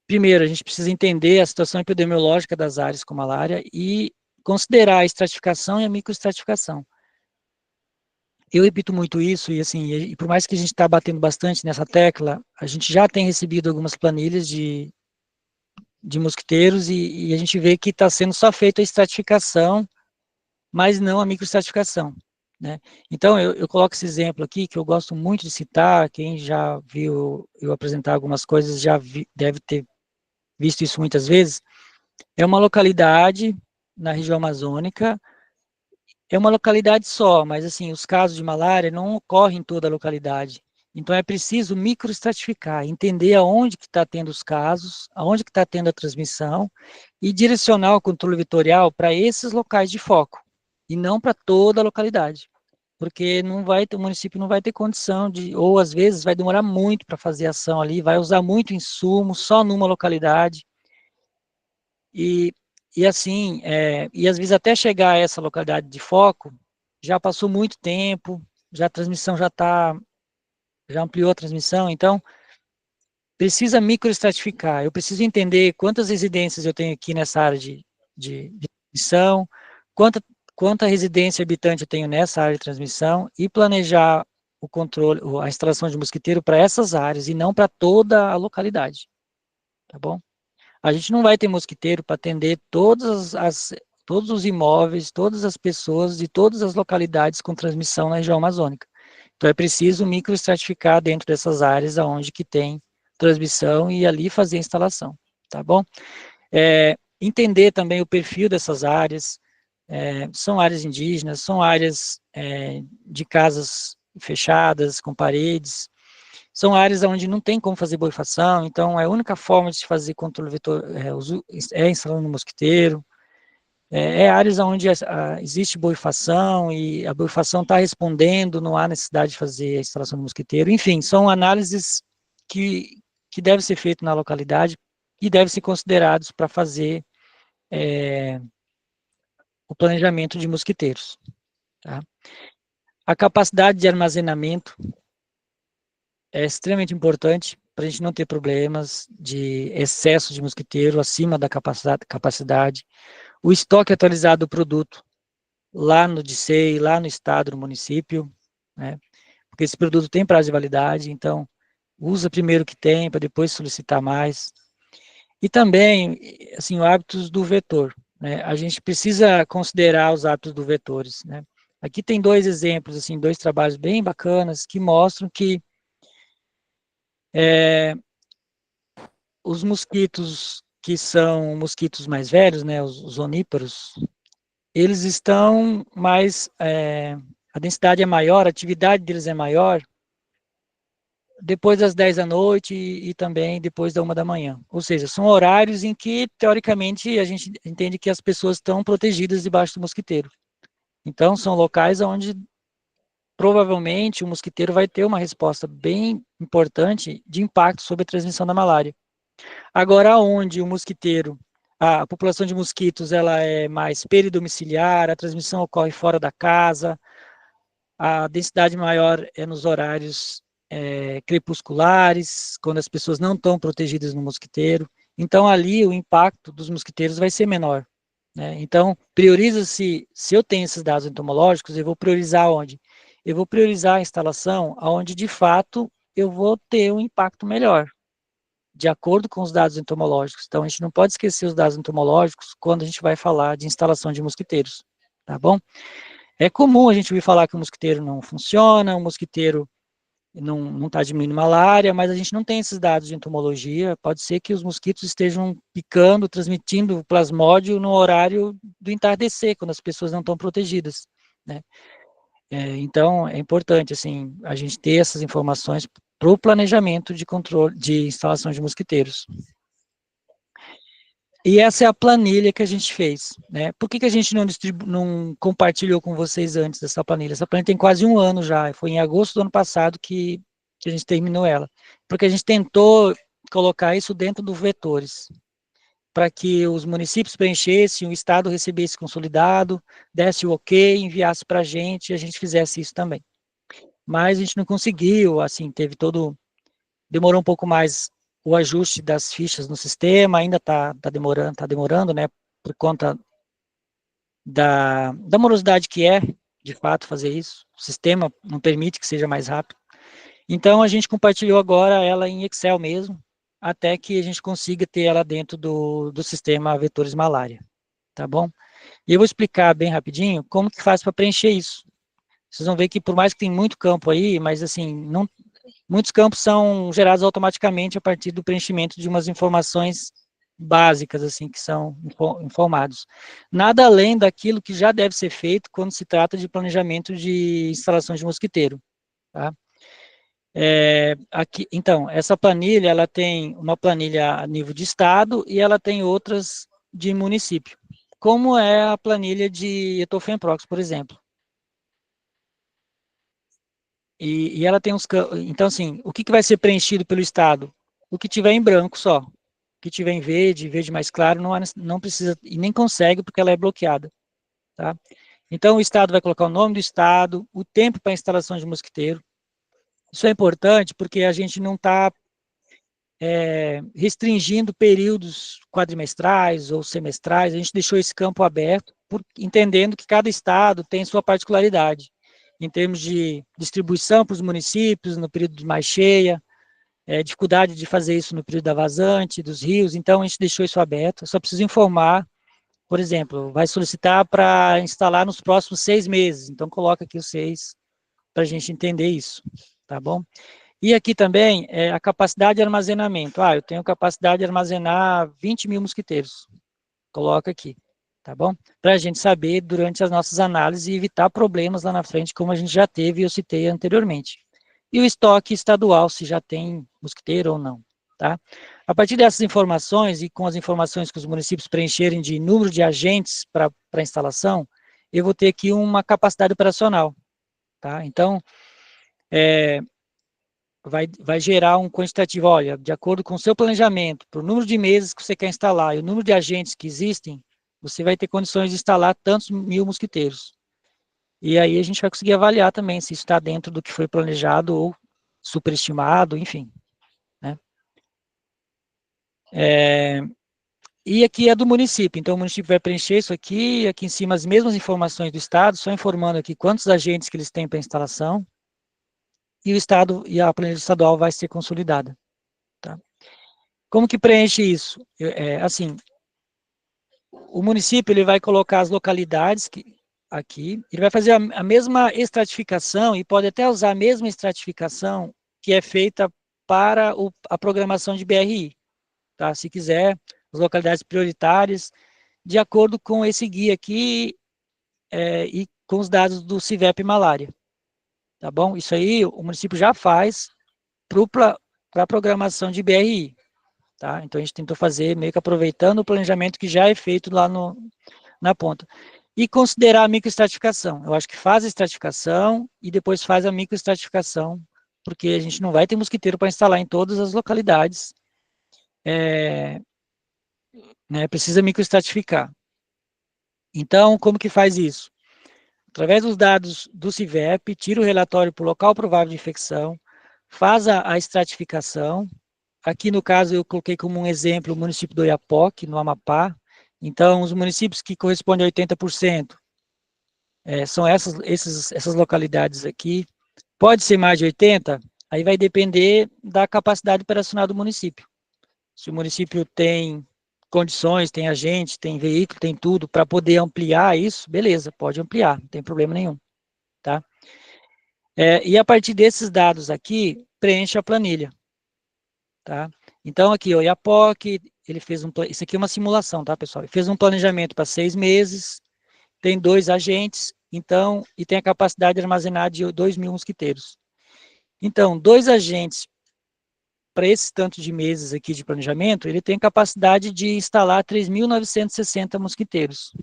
Primeiro, a gente precisa entender a situação epidemiológica das áreas com malária e considerar a estratificação e a microestratificação. Eu repito muito isso, e assim, e por mais que a gente está batendo bastante nessa tecla, a gente já tem recebido algumas planilhas de mosquiteiros e a gente vê que está sendo só feita a estratificação, mas não a microestratificação, né? Então, eu coloco esse exemplo aqui, que eu gosto muito de citar, quem já viu eu apresentar algumas coisas deve ter visto isso muitas vezes. É uma localidade na região amazônica, é uma localidade só, mas assim, os casos de malária não ocorrem em toda a localidade. Então é preciso microestratificar, entender aonde que está tendo os casos, aonde que está tendo a transmissão, e direcionar o controle vetorial para esses locais de foco, e não para toda a localidade. Porque o município não vai ter condição de, ou às vezes vai demorar muito para fazer ação ali, vai usar muito insumo só numa localidade. E, e assim, e às vezes até chegar a essa localidade de foco, já passou muito tempo, já a transmissão já ampliou a transmissão, então precisa microestratificar. Eu preciso entender quantas residências eu tenho aqui nessa área de transmissão, quanta residência habitante eu tenho nessa área de transmissão e planejar o controle, a instalação de mosquiteiro para essas áreas e não para toda a localidade, tá bom? A gente não vai ter mosquiteiro para atender todos os imóveis, todas as pessoas de todas as localidades com transmissão na região amazônica. Então é preciso microestratificar dentro dessas áreas aonde que tem transmissão e ali fazer a instalação, tá bom? Entender também o perfil dessas áreas, são áreas indígenas, são áreas de casas fechadas, com paredes, são áreas onde não tem como fazer borrifação, então a única forma de se fazer controle vetor instalando um mosquiteiro, áreas onde existe borrifação e a borrifação está respondendo, não há necessidade de fazer a instalação do mosquiteiro. Enfim, são análises que devem ser feitas na localidade e devem ser considerados para fazer o planejamento de mosquiteiros. Tá? A capacidade de armazenamento é extremamente importante para a gente não ter problemas de excesso de mosquiteiro acima da capacidade. O estoque atualizado do produto lá no DICEI, lá no estado, no município, né? Porque esse produto tem prazo de validade, então usa primeiro o que tem para depois solicitar mais. E também, assim, os hábitos do vetor, né? A gente precisa considerar os hábitos dos vetores, né? Aqui tem dois exemplos, assim, dois trabalhos bem bacanas que mostram que os mosquitos que são mosquitos mais velhos, né, os oníparos, eles estão mais, a densidade é maior, a atividade deles é maior depois das 10 da noite e também depois da 1 da manhã. Ou seja, são horários em que, teoricamente, a gente entende que as pessoas estão protegidas debaixo do mosquiteiro. Então, são locais onde provavelmente o mosquiteiro vai ter uma resposta bem importante de impacto sobre a transmissão da malária. Agora, onde o mosquiteiro, a população de mosquitos, ela é mais peridomiciliar, a transmissão ocorre fora da casa, a densidade maior é nos horários crepusculares, quando as pessoas não estão protegidas no mosquiteiro. Então, ali o impacto dos mosquiteiros vai ser menor. Né? Então, prioriza-se, se eu tenho esses dados entomológicos, eu vou priorizar onde? Eu vou priorizar a instalação onde, de fato, eu vou ter um impacto melhor, de acordo com os dados entomológicos. Então, a gente não pode esquecer os dados entomológicos quando a gente vai falar de instalação de mosquiteiros, tá bom? É comum a gente ouvir falar que o mosquiteiro não funciona, o mosquiteiro não está diminuindo malária, mas a gente não tem esses dados de entomologia. Pode ser que os mosquitos estejam picando, transmitindo plasmódio no horário do entardecer, quando as pessoas não estão protegidas, né? Então, é importante, assim, a gente ter essas informações para o planejamento de controle, de instalação de mosquiteiros. E essa é a planilha que a gente fez, né? Por que a gente não compartilhou com vocês antes dessa planilha? Essa planilha tem quase um ano já, foi em agosto do ano passado que a gente terminou ela. Porque a gente tentou colocar isso dentro do vetores, para que os municípios preenchessem, o Estado recebesse consolidado, desse o ok, enviasse para a gente e a gente fizesse isso também. Mas a gente não conseguiu, assim, demorou um pouco mais o ajuste das fichas no sistema, ainda está demorando, né, por conta da morosidade que é, de fato, fazer isso. O sistema não permite que seja mais rápido. Então, a gente compartilhou agora ela em Excel mesmo, até que a gente consiga ter ela dentro do sistema Vetores Malária, tá bom? E eu vou explicar bem rapidinho como que faz para preencher isso. Vocês vão ver que por mais que tem muito campo aí, mas assim, muitos campos são gerados automaticamente a partir do preenchimento de umas informações básicas, assim, que são informados. Nada além daquilo que já deve ser feito quando se trata de planejamento de instalações de mosquiteiro, tá? Aqui, então, essa planilha, ela tem uma planilha a nível de estado e ela tem outras de município, como é a planilha de Etofemprox, por exemplo. E ela tem uns campos. Então, assim, o que vai ser preenchido pelo Estado? O que tiver em branco só. que tiver em verde mais claro, não precisa e nem consegue porque ela é bloqueada, tá? Então, o estado vai colocar o nome do estado, o tempo para a instalação de mosquiteiro. Isso é importante porque a gente não está restringindo períodos quadrimestrais ou semestrais, a gente deixou esse campo aberto, entendendo que cada estado tem sua particularidade, em termos de distribuição para os municípios, no período de mais cheia, dificuldade de fazer isso no período da vazante, dos rios, então a gente deixou isso aberto, só preciso informar, por exemplo, vai solicitar para instalar nos próximos 6 meses, então coloca aqui os 6, para a gente entender isso, tá bom? E aqui também a capacidade de armazenamento. Eu tenho capacidade de armazenar 20 mil mosquiteiros. Coloca aqui, tá bom? Para a gente saber durante as nossas análises e evitar problemas lá na frente, como a gente já teve e eu citei anteriormente. E o estoque estadual, se já tem mosquiteiro ou não, tá? A partir dessas informações e com as informações que os municípios preencherem de número de agentes para instalação, eu vou ter aqui uma capacidade operacional, tá? Então, vai gerar um quantitativo, olha, de acordo com o seu planejamento, para o número de meses que você quer instalar e o número de agentes que existem, você vai ter condições de instalar tantos mil mosquiteiros. E aí a gente vai conseguir avaliar também se isso está dentro do que foi planejado ou superestimado, enfim. Né? E aqui é do município, então o município vai preencher isso aqui em cima as mesmas informações do estado, só informando aqui quantos agentes que eles têm para instalação, e o estado e a planilha estadual vai ser consolidada. Tá? Como que preenche isso? Assim, o município ele vai colocar as localidades aqui, ele vai fazer a mesma estratificação e pode até usar a mesma estratificação que é feita para a programação de BRI, tá? Se quiser, as localidades prioritárias, de acordo com esse guia aqui e com os dados do CIVEP Malária, tá bom? Isso aí o município já faz para a programação de BRI, tá? Então a gente tentou fazer meio que aproveitando o planejamento que já é feito lá na ponta. E considerar a microestratificação. Eu acho que faz a estratificação e depois faz a microestratificação, porque a gente não vai ter mosquiteiro para instalar em todas as localidades. Precisa microestratificar. Então, como que faz isso? Através dos dados do CIVEP, tira o relatório para o local provável de infecção, faz a estratificação. Aqui, no caso, eu coloquei como um exemplo o município do Oiapoque, no Amapá. Então, os municípios que correspondem a 80%, são essas localidades aqui. Pode ser mais de 80%, aí vai depender da capacidade operacional do município. Se o município tem condições, tem agente, tem veículo, tem tudo, para poder ampliar isso, beleza, pode ampliar, não tem problema nenhum. Tá? E a partir desses dados aqui, preenche a planilha. Tá? Então, aqui, o Oiapoque, ele fez isso aqui é uma simulação, tá, pessoal? Ele fez um planejamento para 6 meses, tem 2 agentes, então, e tem a capacidade de armazenar de 2 mil mosquiteiros. Então, 2 agentes para esse tanto de meses aqui de planejamento, ele tem capacidade de instalar 3.960 mosquiteiros.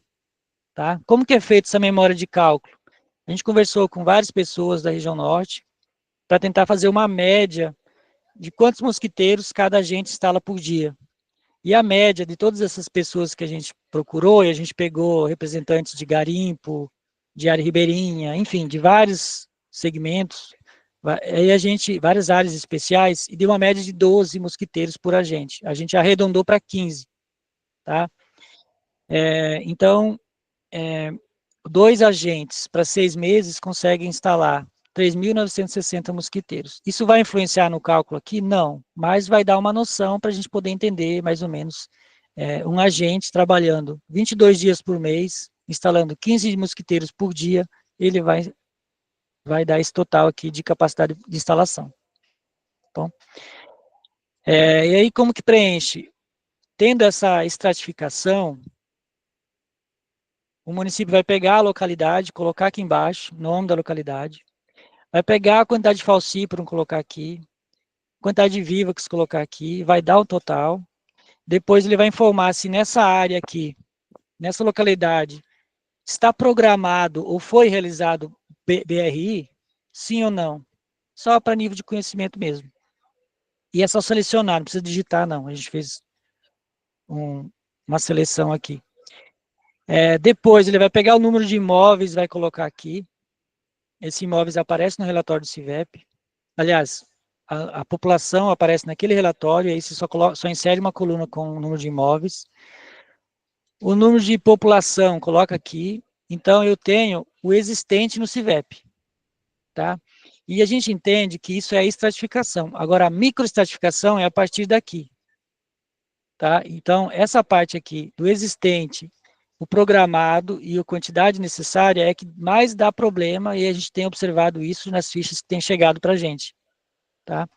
Tá? Como que é feita essa memória de cálculo? A gente conversou com várias pessoas da região norte para tentar fazer uma média de quantos mosquiteiros cada agente instala por dia. E a média de todas essas pessoas que a gente procurou, e a gente pegou representantes de garimpo, de área ribeirinha, enfim, de vários segmentos, aí várias áreas especiais, e deu uma média de 12 mosquiteiros por agente. A gente arredondou para 15, tá? Então, 2 agentes para 6 meses conseguem instalar 3.960 mosquiteiros. Isso vai influenciar no cálculo aqui? Não, mas vai dar uma noção para a gente poder entender mais ou menos um agente trabalhando 22 dias por mês, instalando 15 mosquiteiros por dia, ele vai dar esse total aqui de capacidade de instalação. Bom, e aí como que preenche? Tendo essa estratificação, o município vai pegar a localidade, colocar aqui embaixo, nome da localidade, vai pegar a quantidade de falcíparo, colocar aqui, quantidade de vívacos, colocar aqui, vai dar o total, depois ele vai informar se nessa área aqui, nessa localidade, está programado ou foi realizado BRI, sim ou não, só para nível de conhecimento mesmo. E é só selecionar, não precisa digitar não, a gente fez uma seleção aqui. Depois ele vai pegar o número de imóveis, vai colocar aqui. Esse imóveis aparece no relatório do CIVEP. Aliás, a população aparece naquele relatório, aí você só insere uma coluna com o número de imóveis. O número de população, coloca aqui. Então, eu tenho o existente no CIVEP, tá? E a gente entende que isso é a estratificação. Agora, a microestratificação é a partir daqui, tá? Então, essa parte aqui do existente, o programado e a quantidade necessária é que mais dá problema, e a gente tem observado isso nas fichas que têm chegado para a gente, tá?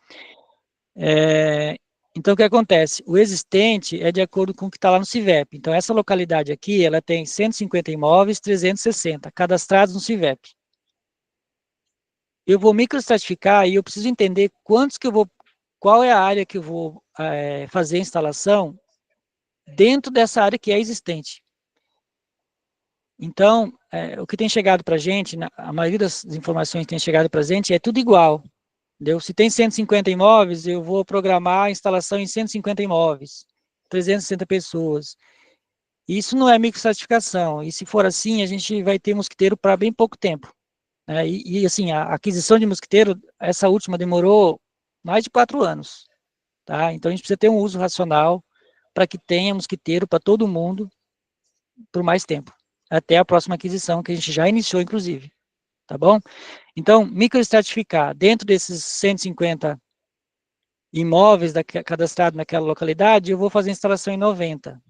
Então, o que acontece? O existente é de acordo com o que está lá no CIVEP. Então, essa localidade aqui, ela tem 150 imóveis, 360, cadastrados no CIVEP. Eu vou microestratificar e eu preciso entender qual é a área que eu vou fazer a instalação dentro dessa área que é existente. Então, o que tem chegado para a gente, a maioria das informações que tem chegado para a gente é tudo igual. Entendeu? Se tem 150 imóveis, eu vou programar a instalação em 150 imóveis, 360 pessoas. Isso não é microestratificação, e se for assim, a gente vai ter mosquiteiro para bem pouco tempo. Né? Assim, a aquisição de mosquiteiro, essa última demorou mais de 4 anos. Tá? Então, a gente precisa ter um uso racional para que tenha mosquiteiro para todo mundo por mais tempo, até a próxima aquisição, que a gente já iniciou, inclusive. Tá bom? Então, microestratificar dentro desses 150 imóveis cadastrados naquela localidade, eu vou fazer a instalação em 90,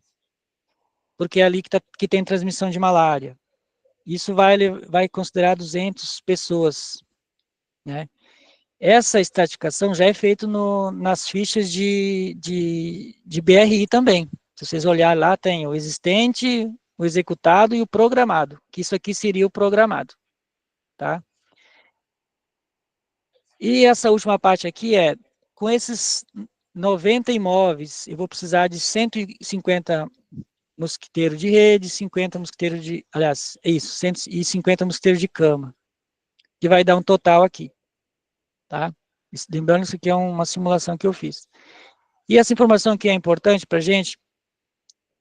porque é ali que tem transmissão de malária. Isso vai considerar 200 pessoas, né? Essa estratificação já é feita nas fichas de BRI também. Se vocês olharem lá, tem o existente, o executado e o programado, que isso aqui seria o programado, tá? E essa última parte aqui com esses 90 imóveis, eu vou precisar de 150 mosquiteiros de rede, 50 mosquiteiros de, aliás, é isso, 150 mosquiteiros de cama, que vai dar um total aqui, tá? Lembrando, isso aqui é uma simulação que eu fiz. E essa informação aqui é importante para a gente,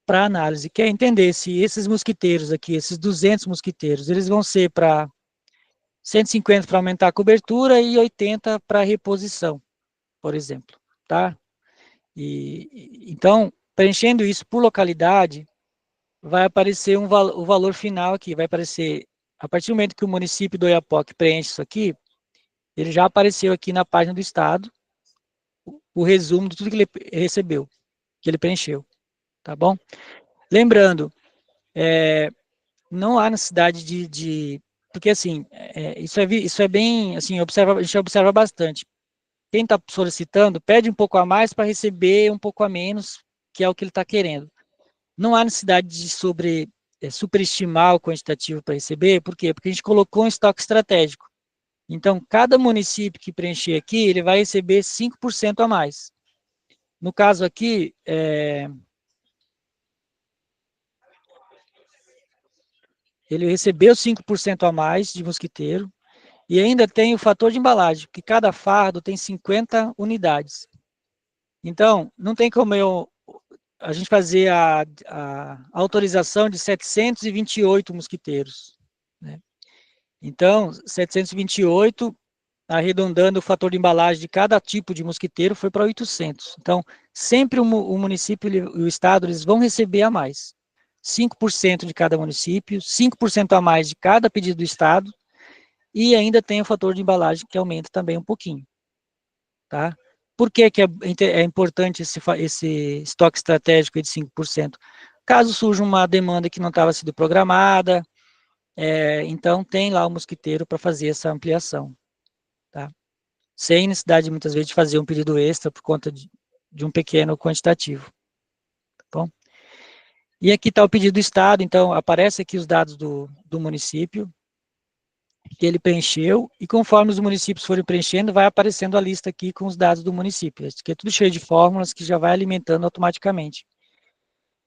para análise, que é entender se esses mosquiteiros aqui, esses 200 mosquiteiros, eles vão ser para 150 para aumentar a cobertura e 80 para reposição, por exemplo, tá? Então, preenchendo isso por localidade, vai aparecer o valor final aqui, vai aparecer, a partir do momento que o município do Oiapoque preenche isso aqui, ele já apareceu aqui na página do estado, o resumo de tudo que ele recebeu, que ele preencheu, tá bom? Lembrando, não há necessidade porque assim, isso é bem, assim, a gente observa bastante. Quem está solicitando pede um pouco a mais para receber um pouco a menos, que é o que ele está querendo. Não há necessidade de superestimar o quantitativo para receber, por quê? Porque a gente colocou um estoque estratégico. Então, cada município que preencher aqui, ele vai receber 5% a mais. No caso aqui, ele recebeu 5% a mais de mosquiteiro, e ainda tem o fator de embalagem, que cada fardo tem 50 unidades. Então, não tem como a gente fazer a autorização de 728 mosquiteiros. Né? Então, 728, arredondando o fator de embalagem de cada tipo de mosquiteiro, foi para 800. Então, sempre o município e o estado, eles vão receber a mais. 5% de cada município, 5% a mais de cada pedido do estado, e ainda tem o fator de embalagem que aumenta também um pouquinho. Tá? Por que é importante esse estoque estratégico de 5%? Caso surja uma demanda que não estava sendo programada, então tem lá o mosquiteiro para fazer essa ampliação. Tá? Sem necessidade, muitas vezes, de fazer um pedido extra por conta de um pequeno quantitativo. Tá bom? E aqui está o pedido do estado, então aparece aqui os dados do município, que ele preencheu, e conforme os municípios forem preenchendo, vai aparecendo a lista aqui com os dados do município. Isso aqui é tudo cheio de fórmulas que já vai alimentando automaticamente.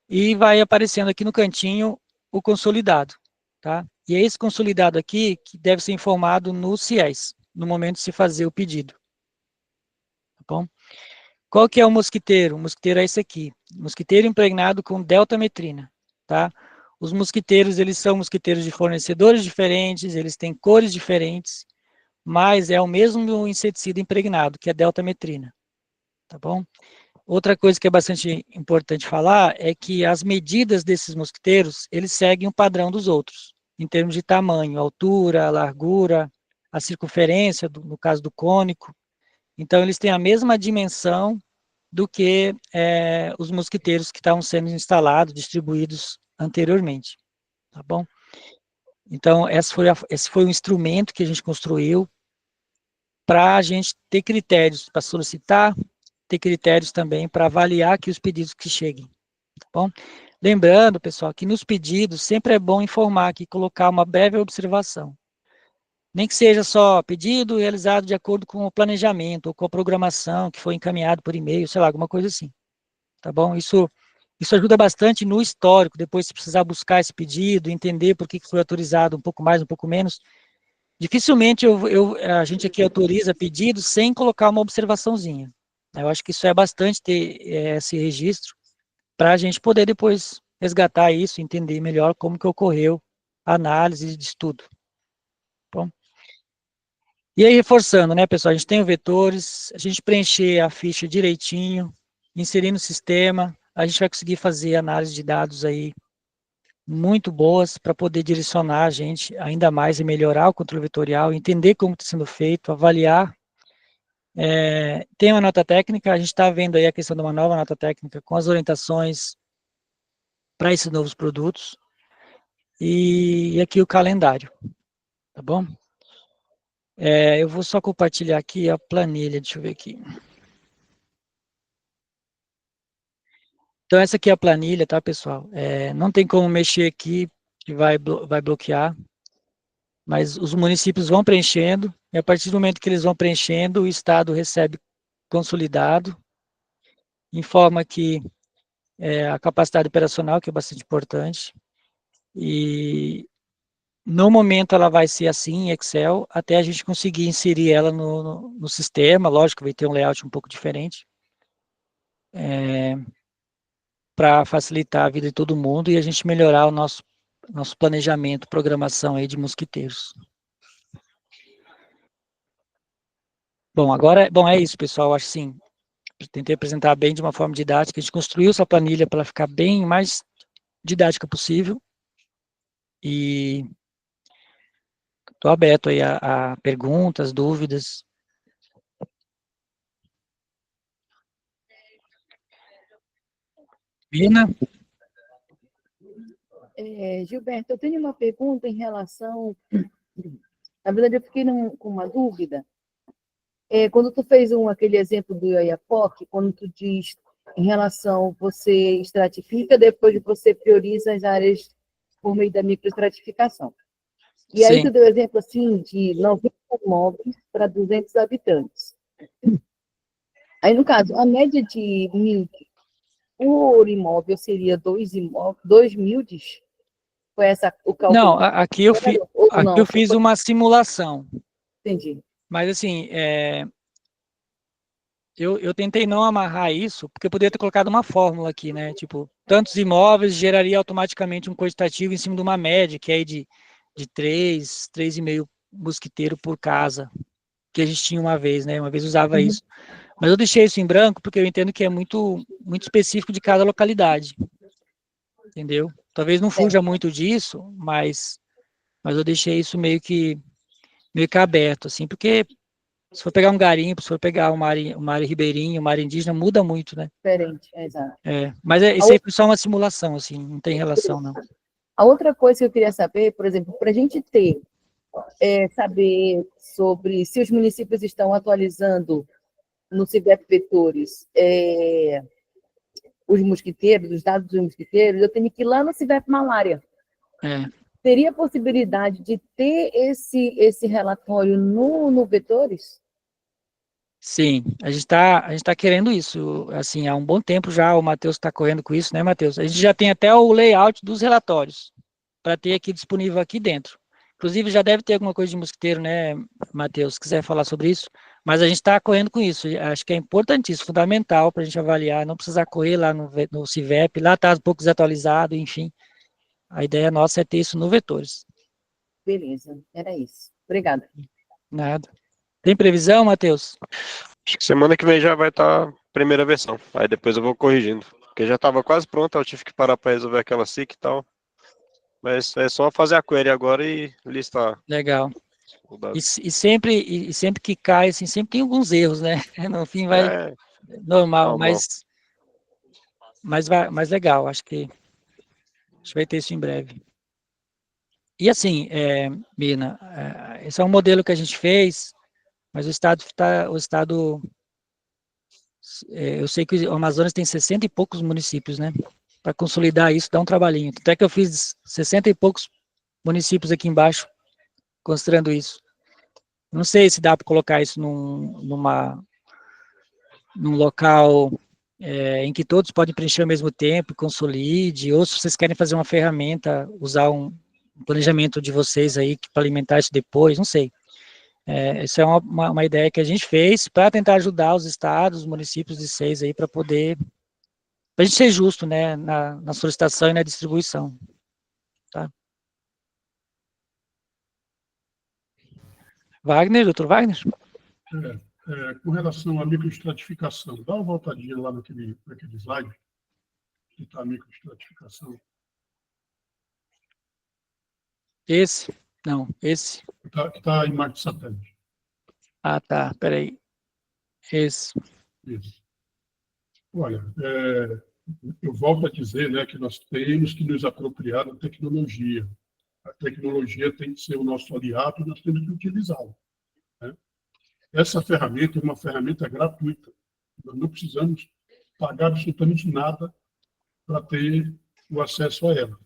E vai aparecendo aqui no cantinho o consolidado, tá? E é esse consolidado aqui que deve ser informado no CIES, no momento de se fazer o pedido. Tá bom? Qual que é o mosquiteiro? O mosquiteiro é esse aqui. Mosquiteiro impregnado com deltametrina, tá? Os mosquiteiros, eles são mosquiteiros de fornecedores diferentes, eles têm cores diferentes, mas é o mesmo inseticida impregnado, que é deltametrina, tá bom? Outra coisa que é bastante importante falar é que as medidas desses mosquiteiros, eles seguem o padrão dos outros, em termos de tamanho, altura, largura, a circunferência, no caso do cônico. Então, eles têm a mesma dimensão do que os mosquiteiros que estavam sendo instalados, distribuídos anteriormente, tá bom? Então, esse foi o instrumento que a gente construiu para a gente ter critérios para solicitar, ter critérios também para avaliar aqui os pedidos que cheguem, tá bom? Lembrando, pessoal, que nos pedidos sempre é bom informar aqui, colocar uma breve observação. Nem que seja só pedido realizado de acordo com o planejamento ou com a programação que foi encaminhado por e-mail, sei lá, alguma coisa assim, tá bom? Isso ajuda bastante no histórico, depois se precisar buscar esse pedido, entender por que foi autorizado um pouco mais, um pouco menos. Dificilmente a gente aqui autoriza pedidos sem colocar uma observaçãozinha. Eu acho que isso é bastante ter esse registro para a gente poder depois resgatar isso, entender melhor como que ocorreu a análise de estudo. Bom. E aí, reforçando, né, pessoal, a gente tem os vetores, a gente preencher a ficha direitinho, inserir no sistema, a gente vai conseguir fazer análise de dados aí muito boas para poder direcionar a gente ainda mais e melhorar o controle vetorial, entender como está sendo feito, avaliar. Tem uma nota técnica, a gente está vendo aí a questão de uma nova nota técnica com as orientações para esses novos produtos, e aqui o calendário, tá bom? Eu vou só compartilhar aqui a planilha, deixa eu ver aqui. Então, essa aqui é a planilha, tá, pessoal? Não tem como mexer aqui, que vai bloquear, mas os municípios vão preenchendo, e a partir do momento que eles vão preenchendo, o Estado recebe consolidado, informa que a capacidade operacional, que é bastante importante, e no momento ela vai ser assim em Excel, até a gente conseguir inserir ela no sistema, lógico, vai ter um layout um pouco diferente, para facilitar a vida de todo mundo e a gente melhorar o nosso planejamento, programação aí de mosquiteiros. Bom, agora, é isso, pessoal, acho assim, tentei apresentar bem de uma forma didática, a gente construiu essa planilha para ela ficar bem mais didática possível, e estou aberto aí a perguntas, dúvidas. Vina? Gilberto, eu tenho uma pergunta em relação... Na verdade, eu fiquei com uma dúvida. Quando tu fez aquele exemplo do Oiapoque, quando tu diz em relação, você estratifica, depois você prioriza as áreas por meio da microestratificação. E aí tu deu exemplo assim de 90 imóveis para 200 habitantes. Aí, no caso, a média de por imóvel seria 2 mildes? Foi o cálculo? Não, aqui eu fiz uma simulação. Entendi. Mas, assim, eu tentei não amarrar isso, porque eu poderia ter colocado uma fórmula aqui, né? Tipo, tantos imóveis geraria automaticamente um quantitativo em cima de uma média, que é aí de 3,5 mosquiteiro por casa, que a gente tinha uma vez, né? Uma vez usava isso. Mas eu deixei isso em branco, porque eu entendo que é muito, muito específico de cada localidade. Entendeu? Talvez não fuja muito disso, mas eu deixei isso meio que aberto, assim, porque se for pegar um garimpo, se for pegar uma área ribeirinha, uma área indígena, muda muito, né? Diferente, exato. Mas isso aí foi só uma simulação, assim, não tem relação, não. A outra coisa que eu queria saber, por exemplo, para a gente saber sobre se os municípios estão atualizando no CIVEP Vetores os mosquiteiros, os dados dos mosquiteiros, eu tenho que ir lá no CIVEP Malária. Teria possibilidade de ter esse relatório no Vetores? Sim, a gente tá querendo isso, assim, há um bom tempo já, o Matheus está correndo com isso, né, Matheus? A gente já tem até o layout dos relatórios, para ter aqui disponível aqui dentro. Inclusive, já deve ter alguma coisa de mosquiteiro, né, Matheus? Se quiser falar sobre isso, Mas a gente está correndo com isso. Acho que é importantíssimo, fundamental para a gente avaliar, não precisar correr lá no CIVEP, lá está um pouco desatualizado, enfim. A ideia nossa é ter isso no Vetores. Beleza, era isso. Obrigada. Nada. Tem previsão, Matheus? Acho que semana que vem já vai estar a primeira versão. Aí depois eu vou corrigindo. Porque já estava quase pronta, eu tive que parar para resolver aquela SIC e tal. Mas é só fazer a query agora e listar Legal. o dado. E sempre que cai, assim, sempre tem alguns erros, né? No fim vai É, normal, normal. mas legal, acho que a gente vai ter isso em breve. E assim, Mina, esse é um modelo que a gente fez, mas eu sei que o Amazonas tem 60 e poucos municípios, né? Para consolidar isso dá um trabalhinho. Até que eu fiz 60 e poucos municípios aqui embaixo, considerando isso. Não sei se dá para colocar isso num local em que todos podem preencher ao mesmo tempo, consolide, ou se vocês querem fazer uma ferramenta, usar um planejamento de vocês aí para alimentar isso depois, não sei. Essa é uma ideia que a gente fez para tentar ajudar os estados, os municípios de 6 aí para a gente ser justo, né, na solicitação e na distribuição. Tá? Wagner, doutor Wagner? Com relação à microestratificação, dá uma voltadinha lá naquele slide, que está a microestratificação. Esse? Não, esse. Que está a imagem de satélite. Ah, tá, peraí. Esse. Isso. Olha, eu volto a dizer, né, que nós temos que nos apropriar da tecnologia. A tecnologia tem que ser o nosso aliado e nós temos que utilizá-la. Né? Essa ferramenta é uma ferramenta gratuita. Nós não precisamos pagar absolutamente nada para ter o acesso a ela.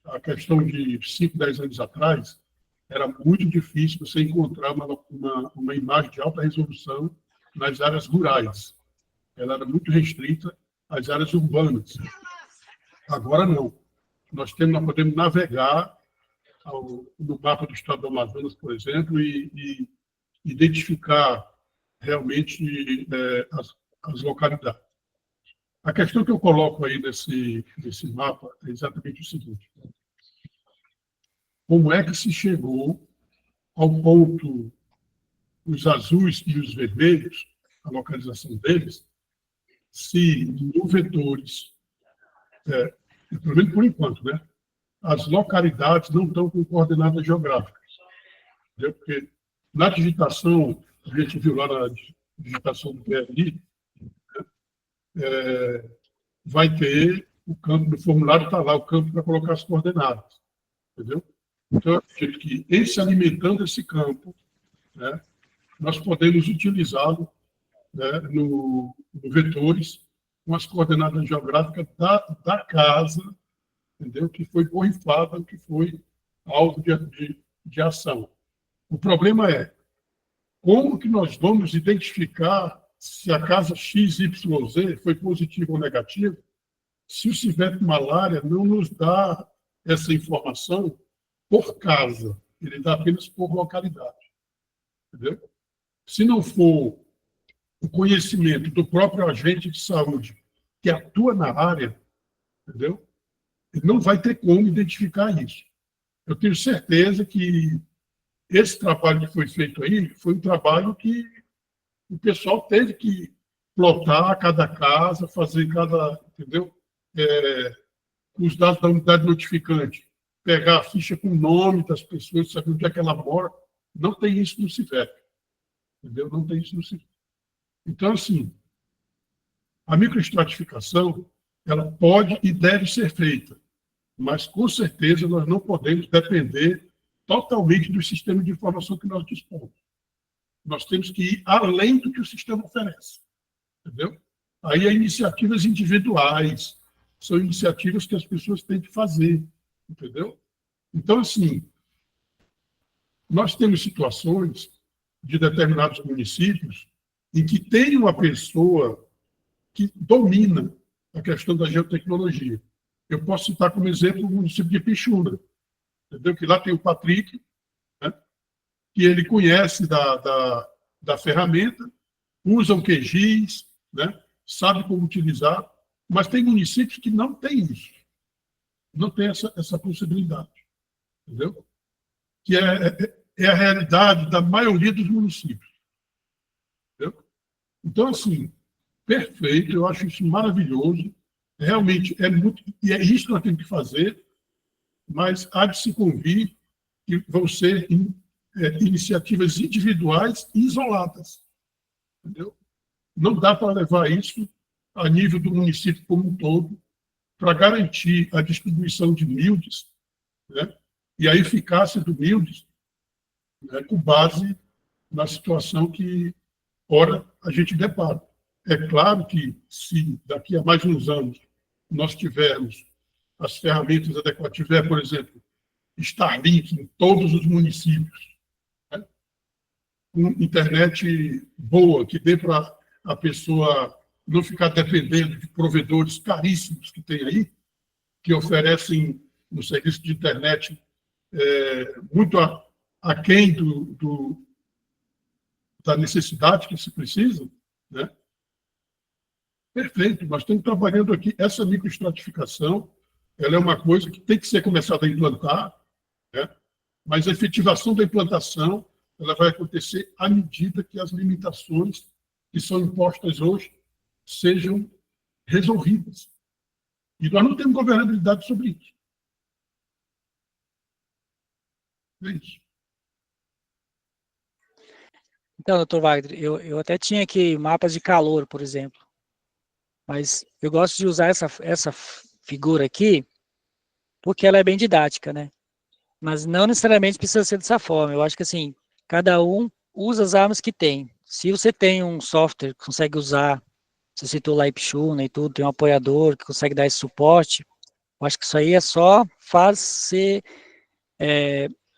A questão de 5, 10 anos atrás, era muito difícil você encontrar uma imagem de alta resolução nas áreas rurais. Ela era muito restrita às áreas urbanas. Agora não. Nós podemos navegar no mapa do estado do Amazonas, por exemplo, e identificar realmente as localidades. A questão que eu coloco aí nesse mapa é exatamente o seguinte: como é que se chegou ao ponto, os azuis e os vermelhos, a localização deles, se no Vetores, pelo menos por enquanto, né, as localidades não estão com coordenadas geográficas. Entendeu? Porque na digitação, a gente viu lá na digitação do BRI, vai ter o campo, no formulário está lá o campo para colocar as coordenadas. Entendeu? Então, eu acredito que, em se alimentando esse campo, né, nós podemos utilizá-lo, né, no Vetores, com as coordenadas geográficas da casa, entendeu? Que foi borrifada, que foi alvo de ação. O problema é como que nós vamos identificar se a casa XYZ foi positiva ou negativa, se o CIVEP Malária não nos dá essa informação por casa, ele dá apenas por localidade. Entendeu? Se não for o conhecimento do próprio agente de saúde que atua na área, entendeu? Ele não vai ter como identificar isso. Eu tenho certeza que esse trabalho que foi feito aí foi um trabalho que o pessoal teve que plotar cada casa, fazer cada, entendeu? Os dados da unidade notificante, pegar a ficha com o nome das pessoas, saber onde é que ela mora. Não tem isso no CIVEP. Entendeu? Não tem isso no CIVEP. Então, assim, a microestratificação, ela pode e deve ser feita, mas, com certeza, nós não podemos depender totalmente do sistema de informação que nós dispomos. Nós temos que ir além do que o sistema oferece. Entendeu? Aí, há iniciativas individuais, são iniciativas que as pessoas têm que fazer. Entendeu? Então, assim, nós temos situações de determinados municípios em que tem uma pessoa que domina a questão da geotecnologia. Eu posso citar como exemplo o município de Pixuna, entendeu? Que lá tem o Patrick, né, que ele conhece da ferramenta, usa o QGIS, né? Sabe como utilizar, mas tem municípios que não têm isso, não tem essa possibilidade, entendeu? Que é a realidade da maioria dos municípios, entendeu? Então, assim, perfeito, eu acho isso maravilhoso, realmente é muito, e é isso que nós temos que fazer, mas há de se convir que vão ser iniciativas individuais e isoladas, entendeu? Não dá para levar isso a nível do município como um todo, para garantir a distribuição de MILDES, né? E a eficácia do MILDES, né? Com base na situação que, ora, a gente depara. É claro que, se daqui a mais uns anos nós tivermos as ferramentas adequadas, tiver, por exemplo, Starlink em todos os municípios, né? Com internet boa, que dê para a pessoa não ficar dependendo de provedores caríssimos que tem aí, que oferecem um serviço de internet muito aquém da necessidade que se precisa, né? Perfeito, nós estamos trabalhando aqui. Essa microestratificação, ela é uma coisa que tem que ser começada a implantar, né? Mas a efetivação da implantação ela vai acontecer à medida que as limitações que são impostas hoje sejam resolvidas. E nós não temos governabilidade sobre isso. É isso. Então, doutor Wagner, eu até tinha aqui mapas de calor, por exemplo, mas eu gosto de usar essa figura aqui porque ela é bem didática, né? Mas não necessariamente precisa ser dessa forma. Eu acho que, assim, cada um usa as armas que tem. Se você tem um software que consegue usar, você citou lá Ipchuna e tudo, tem um apoiador que consegue dar esse suporte, eu acho que isso aí é só fazer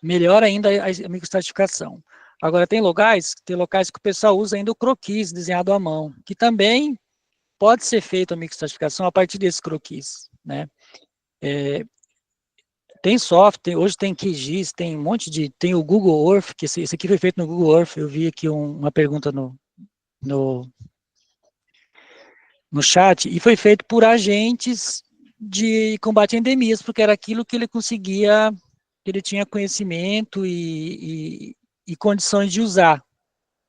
melhor ainda a microestratificação. Agora, tem locais que o pessoal usa ainda o croquis desenhado à mão, que também pode ser feito a microestratificação a partir desse croquis, né? Tem software, hoje tem QGIS, tem um monte de... Tem o Google Earth, que esse aqui foi feito no Google Earth, eu vi aqui uma pergunta no chat, e foi feito por agentes de combate a endemias, porque era aquilo que ele conseguia, que ele tinha conhecimento e condições de usar,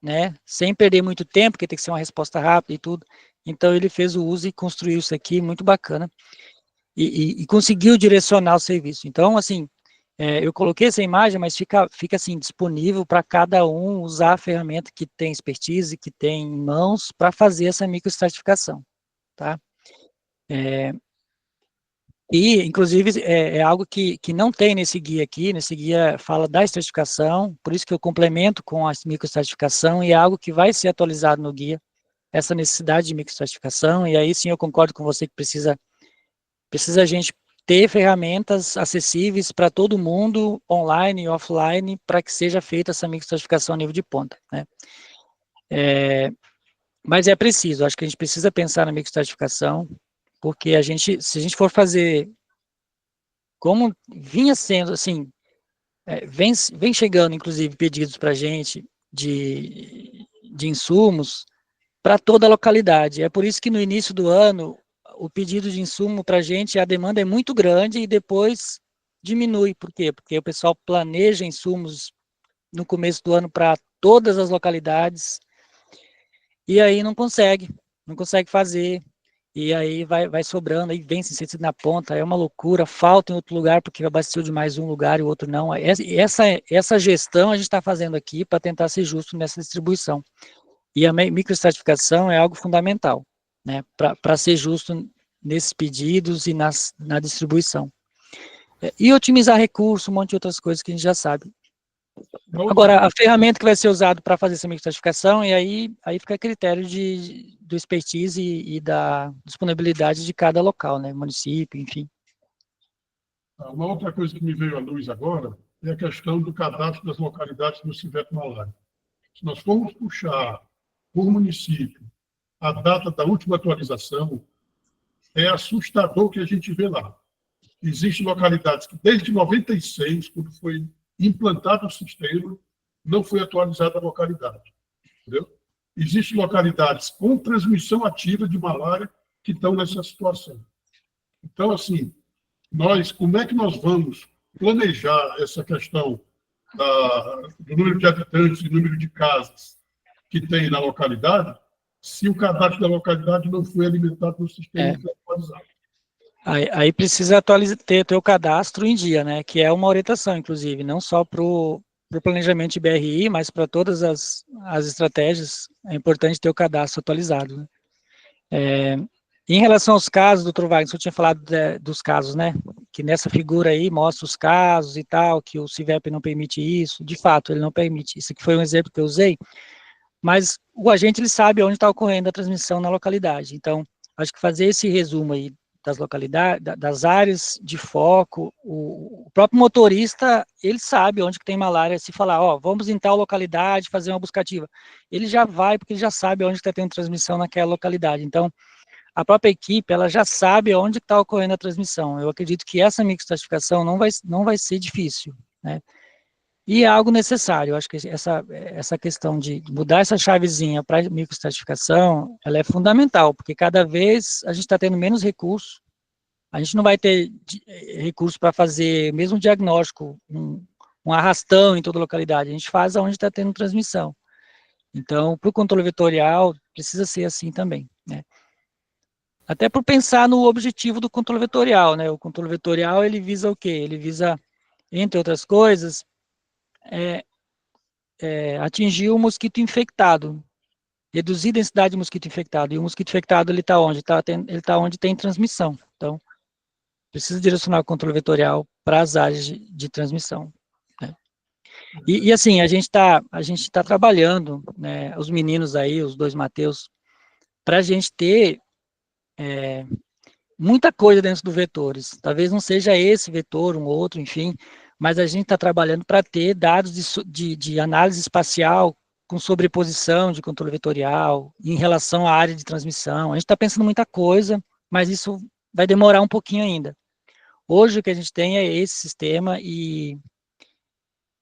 né? Sem perder muito tempo, porque tem que ser uma resposta rápida e tudo. Então, ele fez o uso e construiu isso aqui, muito bacana. E conseguiu direcionar o serviço. Então, assim, eu coloquei essa imagem, mas fica assim, disponível para cada um usar a ferramenta que tem expertise, que tem em mãos, para fazer essa microestratificação, tá? Inclusive, é algo que não tem nesse guia aqui. Nesse guia fala da estratificação, por isso que eu complemento com a microestratificação, e é algo que vai ser atualizado no guia, essa necessidade de microestratificação, e aí sim eu concordo com você que precisa a gente ter ferramentas acessíveis para todo mundo, online e offline, para que seja feita essa microestratificação a nível de ponta, né? Mas é preciso, acho que a gente precisa pensar na microestratificação, porque se a gente for fazer como vinha sendo, assim, vem chegando, inclusive, pedidos para a gente de insumos para toda a localidade. É por isso que no início do ano, o pedido de insumo para a gente, a demanda é muito grande e depois diminui. Por quê? Porque o pessoal planeja insumos no começo do ano para todas as localidades e aí não consegue fazer. E aí vai sobrando, aí vem sem ser na ponta, é uma loucura, falta em outro lugar porque abasteceu de mais um lugar e o outro não. Essa gestão a gente está fazendo aqui para tentar ser justo nessa distribuição. E a microestratificação é algo fundamental, né, para ser justo nesses pedidos e na distribuição. E otimizar recursos, um monte de outras coisas que a gente já sabe. Agora, a ferramenta que vai ser usada para fazer essa microestratificação, e aí fica a critério do expertise e da disponibilidade de cada local, né, município, enfim. Uma outra coisa que me veio à luz agora é a questão do cadastro das localidades do CIVET Malária. Se nós formos puxar por município a data da última atualização, é assustador o que a gente vê lá. Existem localidades que, desde 96, quando foi implantado o sistema, não foi atualizada a localidade. Entendeu? Existem localidades com transmissão ativa de malária que estão nessa situação. Então, assim, como é que nós vamos planejar essa questão do número de habitantes e número de casas que tem na localidade, se o cadastro da localidade não foi alimentado no sistema atualizado? Aí precisa ter o cadastro em dia, né? Que é uma orientação, inclusive, não só para o planejamento de BRI, mas para todas as estratégias, é importante ter o cadastro atualizado, né? Em relação aos casos, doutor Wagner, eu tinha falado dos casos, né? Que nessa figura aí mostra os casos e tal, que o CIVEP não permite isso. De fato, ele não permite. Isso aqui foi um exemplo que eu usei. Mas o agente, ele sabe onde está ocorrendo a transmissão na localidade. Então, acho que fazer esse resumo aí das localidades, das áreas de foco, o próprio motorista, ele sabe onde que tem malária. Se falar, ó, vamos em tal localidade fazer uma buscativa, ele já vai, porque ele já sabe onde está tendo transmissão naquela localidade. Então, a própria equipe, ela já sabe onde está ocorrendo a transmissão. Eu acredito que essa microestratificação não vai ser difícil, né? E é algo necessário. Eu acho que essa questão de mudar essa chavezinha para microestratificação, ela é fundamental, porque cada vez a gente está tendo menos recursos, a gente não vai ter recursos para fazer mesmo diagnóstico, um arrastão em toda a localidade, a gente faz onde está tendo transmissão. Então, para o controle vetorial, precisa ser assim também, né? Até por pensar no objetivo do controle vetorial, né? O controle vetorial, ele visa o quê? Ele visa, entre outras coisas, atingir o mosquito infectado, reduzir a densidade de mosquito infectado. E o mosquito infectado, ele está onde? Ele está onde tem transmissão. Então, precisa direcionar o controle vetorial para as áreas de transmissão, né? E assim, a gente tá trabalhando, né, os meninos aí, os dois Mateus, para a gente ter muita coisa dentro do vetores. Talvez não seja esse vetor, um outro, enfim, mas a gente está trabalhando para ter dados de análise espacial com sobreposição de controle vetorial em relação à área de transmissão. A gente está pensando muita coisa, mas isso vai demorar um pouquinho ainda. Hoje o que a gente tem é esse sistema e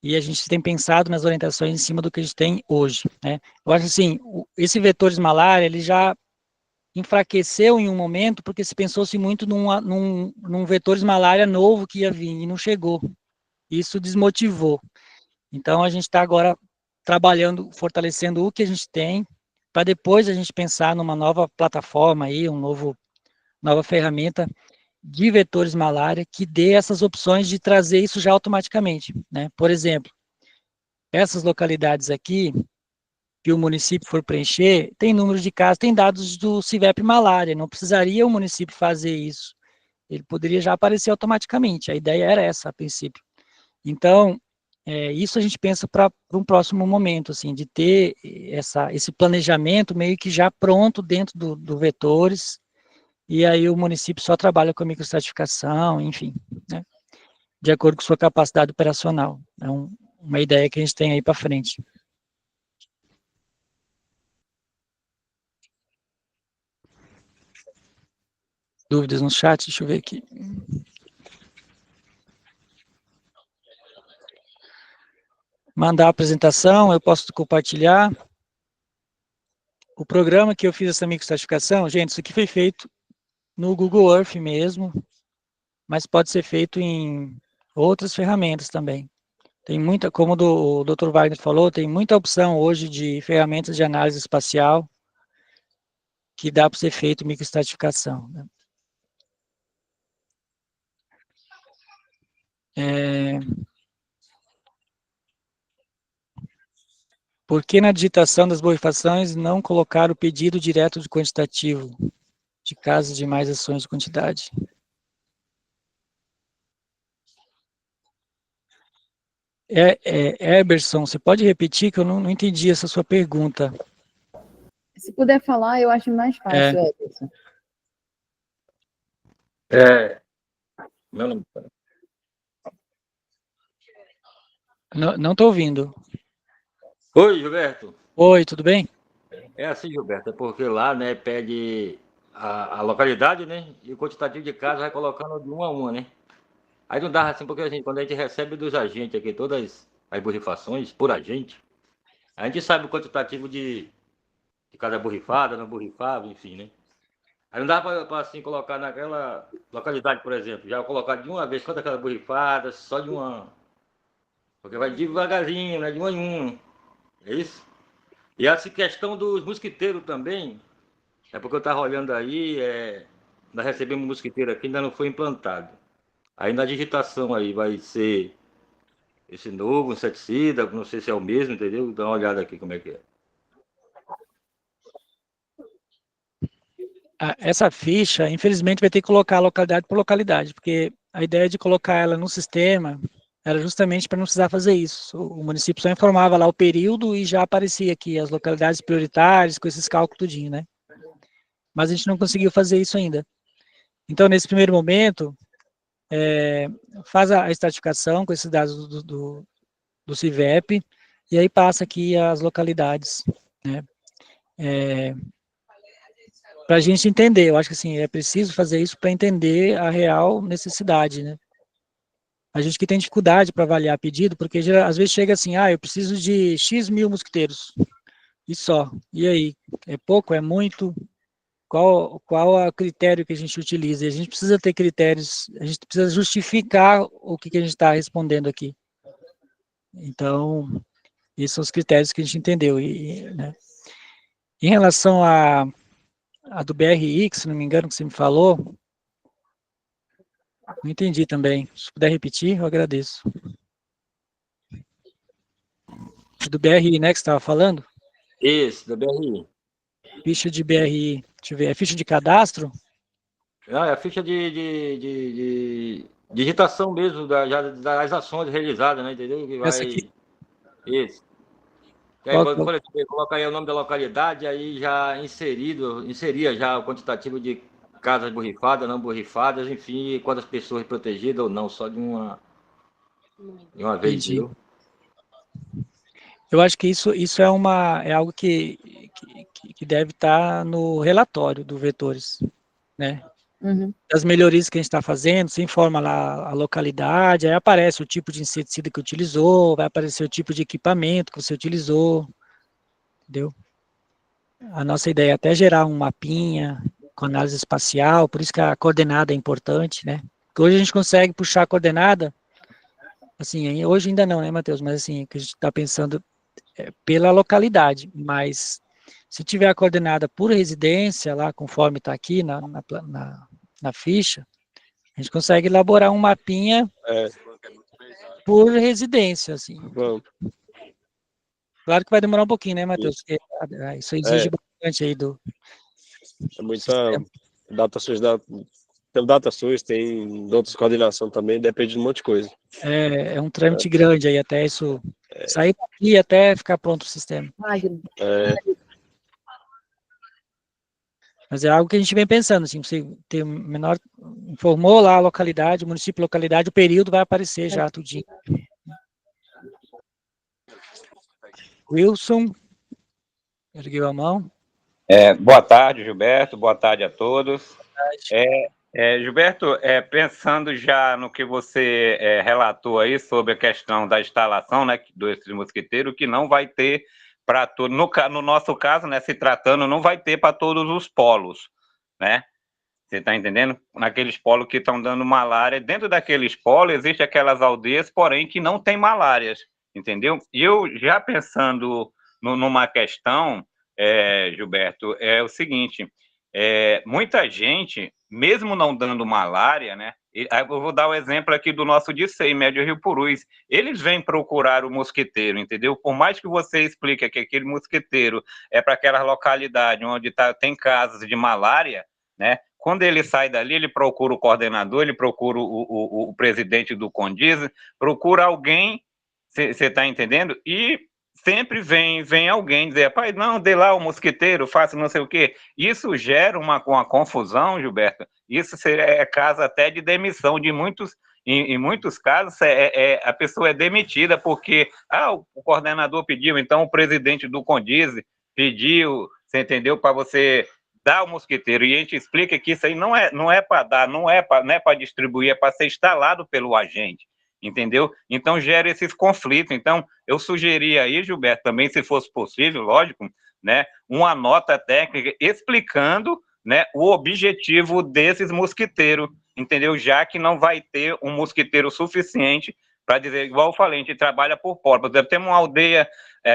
a gente tem pensado nas orientações em cima do que a gente tem hoje, né? Eu acho assim, esse vetores malária, ele já enfraqueceu em um momento, porque se pensou-se muito num vetores malária novo que ia vir, e não chegou. Isso desmotivou. Então, a gente está agora trabalhando, fortalecendo o que a gente tem, para depois a gente pensar numa nova plataforma aí, nova ferramenta de vetores malária que dê essas opções de trazer isso já automaticamente, né? Por exemplo, essas localidades aqui, que o município for preencher, tem número de casos, tem dados do CIVEP malária, não precisaria o município fazer isso, ele poderia já aparecer automaticamente, a ideia era essa, a princípio. Então, isso a gente pensa para um próximo momento, assim, de ter esse planejamento meio que já pronto dentro do vetores, e aí o município só trabalha com a microestratificação, enfim, né, de acordo com sua capacidade operacional. É uma ideia que a gente tem aí para frente. Dúvidas no chat? Deixa eu ver aqui. Mandar a apresentação, eu posso compartilhar. O programa que eu fiz essa microestratificação, gente, isso aqui foi feito no Google Earth mesmo, mas pode ser feito em outras ferramentas também. Tem muita, como o Dr. Wagner falou, tem muita opção hoje de ferramentas de análise espacial que dá para ser feito microestratificação, né? Por que na digitação das borrifações não colocar o pedido direto de quantitativo de casos de mais ações de quantidade? Eberson, você pode repetir que eu não entendi essa sua pergunta. Se puder falar, eu acho mais fácil, Ederson. Meu nome. Não estou ouvindo. Oi, Gilberto. Oi, tudo bem? É assim, Gilberto, é porque lá, né, pede a localidade, né, e o quantitativo de casos vai colocando de uma a uma, né? Aí não dá assim, porque assim, quando a gente recebe dos agentes aqui todas as borrifações por agente, a gente sabe o quantitativo de cada borrifada, não borrifava, enfim, né? Aí não dá para assim colocar naquela localidade, por exemplo, já colocar de uma vez quantas aquelas borrifadas, só de uma. Porque vai devagarzinho, né? De uma em uma. É isso? E essa questão dos mosquiteiros também, é porque eu estava olhando aí, nós recebemos um mosquiteiro aqui, ainda não foi implantado. Aí na digitação aí vai ser esse novo inseticida, não sei se é o mesmo, entendeu? Dá uma olhada aqui como é que é. Essa ficha, infelizmente, vai ter que colocar localidade por localidade, porque a ideia de colocar ela no sistema era justamente para não precisar fazer isso. O município só informava lá o período e já aparecia aqui as localidades prioritárias com esses cálculos tudinho, né? Mas a gente não conseguiu fazer isso ainda. Então, nesse primeiro momento, faz a estratificação com esses dados do CIVEP, e aí passa aqui as localidades, né? Para a gente entender, eu acho que assim, é preciso fazer isso para entender a real necessidade, né? A gente que tem dificuldade para avaliar pedido, porque às vezes chega assim, eu preciso de X mil mosquiteiros, e só. E aí, é pouco, é muito? Qual é o critério que a gente utiliza? E a gente precisa ter critérios, a gente precisa justificar o que a gente está respondendo aqui. Então, esses são os critérios que a gente entendeu. Né? Em relação a do BRI, que se não me engano que você me falou, não entendi também. Se puder repetir, eu agradeço. Do BRI, né, que você estava falando? Esse, da BRI. Ficha de BRI, deixa eu ver, é ficha de cadastro? É a ficha de digitação mesmo das ações realizadas, né? Entendeu? Que vai. Essa aqui? Isso. Aí, quando você coloca aí o nome da localidade, aí já inseria já o quantitativo de casas borrifadas, não borrifadas, enfim, quantas pessoas protegidas ou não, só de uma vez, Entendi. entendeu? Eu acho que isso é algo que deve estar no relatório do Vetores, né? Uhum. Das melhorias que a gente está fazendo, você informa lá a localidade, aí aparece o tipo de inseticida que utilizou, vai aparecer o tipo de equipamento que você utilizou, entendeu? A nossa ideia é até gerar um mapinha com análise espacial, por isso que a coordenada é importante, né? Porque hoje a gente consegue puxar a coordenada, assim, hoje ainda não, né, Matheus? Mas assim, que a gente está pensando pela localidade, mas se tiver a coordenada por residência, lá conforme está aqui na ficha, a gente consegue elaborar um mapinha por residência, assim. Vamos. Claro que vai demorar um pouquinho, né, Matheus? Porque isso exige bastante aí do... É muita DataSource, tem DataSource, tem outras coordenação também, depende de um monte de coisa. É um trâmite grande aí, até isso sair daqui até ficar pronto o sistema. Mas é algo que a gente vem pensando, assim, você ter menor, informou lá a localidade, o município, localidade, o período vai aparecer já tudinho. Wilson, ergueu a mão. Boa tarde, Gilberto, boa tarde a todos. Gilberto, pensando já no que você relatou aí sobre a questão da instalação, né, desse mosquiteiro, que não vai ter para todo, no nosso caso, né, se tratando, não vai ter para todos os polos, né? Você está entendendo? Naqueles polos que estão dando malária, dentro daqueles polos existem aquelas aldeias, porém, que não tem malárias, entendeu? E eu já pensando numa questão, Gilberto, é o seguinte, muita gente, mesmo não dando malária, né? Eu vou dar o exemplo aqui do nosso DICEI, Médio Rio Purus. Eles vêm procurar o mosquiteiro, entendeu? Por mais que você explique que aquele mosquiteiro é para aquela localidade onde tem casos de malária, né? Quando ele sai dali, ele procura o coordenador, ele procura o presidente do CONDIS, procura alguém, você está entendendo? E sempre vem alguém dizer, pai, não, dê lá o mosquiteiro, faça não sei o quê. Isso gera uma confusão, Gilberto. Isso é caso até de demissão de muitos. Em muitos casos, a pessoa é demitida porque o coordenador pediu, então o presidente do CONDIS pediu, você entendeu, para você dar o mosquiteiro. E a gente explica que isso aí não é para dar, não é para distribuir, é para ser instalado pelo agente. entendeu? Então gera esses conflitos. Então eu sugeri aí, Gilberto, também, se fosse possível, lógico, né, uma nota técnica explicando, né, o objetivo desses mosquiteiros, entendeu? Já que não vai ter um mosquiteiro suficiente para dizer, igual eu falei, a gente trabalha por porta. Por exemplo, temos uma aldeia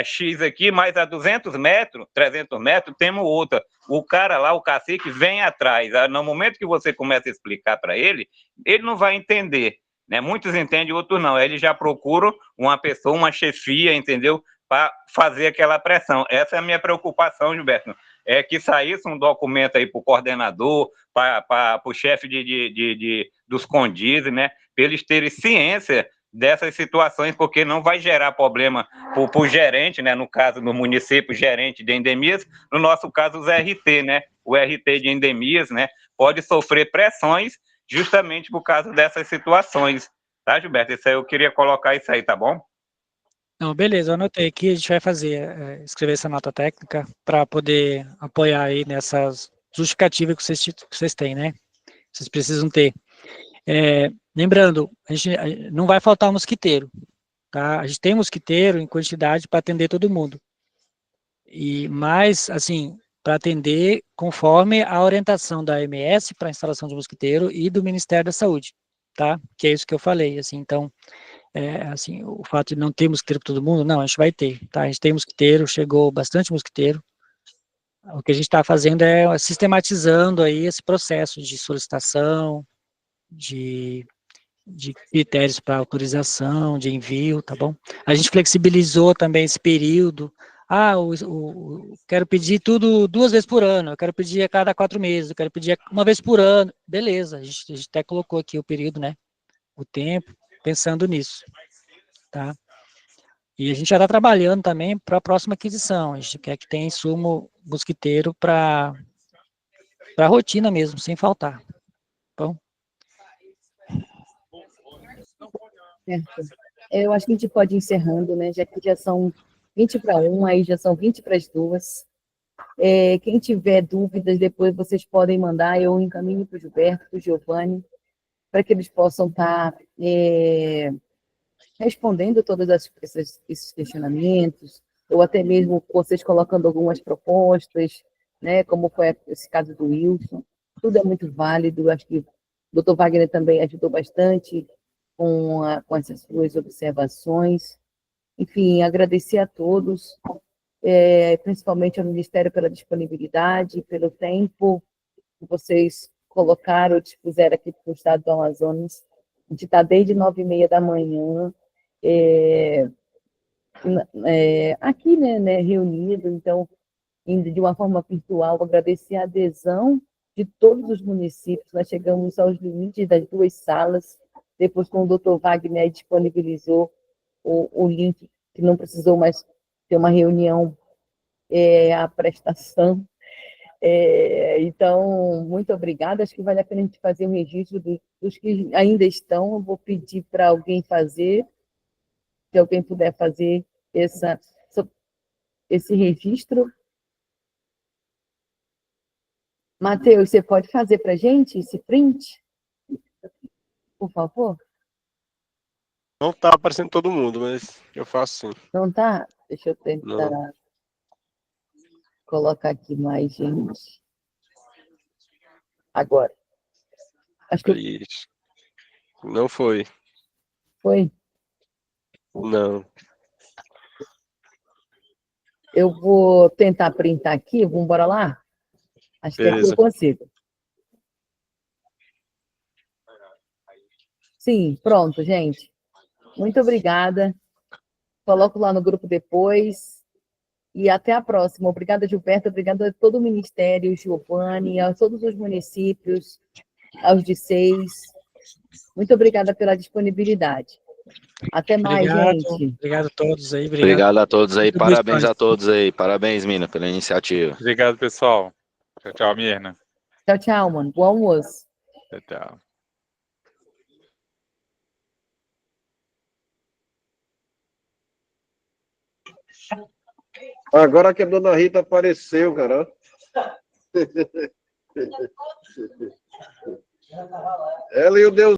X aqui, mas a 200 metros, 300 metros, temos outra. O cara lá, o cacique, vem atrás. No momento que você começa a explicar para ele, ele não vai entender, né? Muitos entendem, outros não. Ele já procura uma pessoa, uma chefia, entendeu? Para fazer aquela pressão. Essa é a minha preocupação, Gilberto. É que saísse um documento aí para o coordenador, para o chefe dos condizes, né? Para eles terem ciência dessas situações, porque não vai gerar problema para o gerente, né? No caso do município, gerente de endemias, no nosso caso, os RT, né? O RT de endemias, né? Pode sofrer pressões justamente por causa dessas situações, tá, Gilberto? Isso aí eu queria colocar isso aí, tá bom? Não, beleza, eu anotei aqui, a gente vai fazer, escrever essa nota técnica para poder apoiar aí nessas justificativas que vocês têm, né? Vocês precisam ter. Lembrando, a gente não vai faltar mosquiteiro, tá? A gente tem mosquiteiro em quantidade para atender todo mundo. Mas, assim, para atender conforme a orientação da AMS para a instalação de mosquiteiro e do Ministério da Saúde, tá? Que é isso que eu falei, assim, então, assim, o fato de não ter mosquiteiro para todo mundo, não, a gente vai ter, tá? A gente tem mosquiteiro, chegou bastante mosquiteiro. O que a gente está fazendo é sistematizando aí esse processo de solicitação, de critérios para autorização, de envio, tá bom? A gente flexibilizou também esse período. Quero pedir tudo 2 vezes por ano, eu quero pedir a cada 4 meses, eu quero pedir 1 vez por ano. Beleza, a gente até colocou aqui o período, né? O tempo, pensando nisso, tá? E a gente já está trabalhando também para a próxima aquisição. A gente quer que tenha insumo mosquiteiro para a rotina mesmo, sem faltar. Bom? Certo. Eu acho que a gente pode ir encerrando, né? Já que já são 20 para 1, aí já são 20 para as 2. Quem tiver dúvidas, depois vocês podem mandar, eu encaminho para o Gilberto, para o Giovanni, para que eles possam estar respondendo todos esses questionamentos, ou até mesmo vocês colocando algumas propostas, né? Como foi esse caso do Wilson. Tudo é muito válido, acho que o doutor Wagner também ajudou bastante com essas suas observações. Enfim, agradecer a todos, principalmente ao Ministério pela disponibilidade, pelo tempo que vocês colocaram, dispuseram aqui para o estado do Amazonas. A gente está desde 9h30 da manhã aqui, né, reunido, então, indo de uma forma virtual, agradecer a adesão de todos os municípios. Nós chegamos aos limites das 2 salas, depois, com o doutor Wagner disponibilizou o link, que não precisou mais ter uma reunião, a prestação. Então, muito obrigada. Acho que vale a pena a gente fazer um registro dos que ainda estão. Eu vou pedir para alguém fazer, se alguém puder fazer esse registro. Matheus, você pode fazer para a gente esse print? Por favor? Não está aparecendo todo mundo, mas eu faço sim. Não está? Deixa eu tentar Não. colocar aqui mais gente. Agora. Acho que Isso. Não foi. foi. Não. Eu vou tentar printar aqui, vamos embora lá? Acho que aqui Beleza. eu consigo. Sim, pronto, gente. Muito obrigada. Coloco lá no grupo depois. E até a próxima. Obrigada, Gilberto. Obrigada a todo o Ministério, Giovanni, a todos os municípios, aos DCEIs. Muito obrigada pela disponibilidade. Até mais, gente. Obrigado a todos aí. Obrigado a todos aí, Contribuições. parabéns a todos aí. Parabéns, Mina, pela iniciativa. Obrigado, pessoal. Tchau, tchau, Mirna. Tchau, tchau, mano. Bom almoço. Tchau, tchau. Agora que a dona Rita apareceu, cara. Ela e o Deus.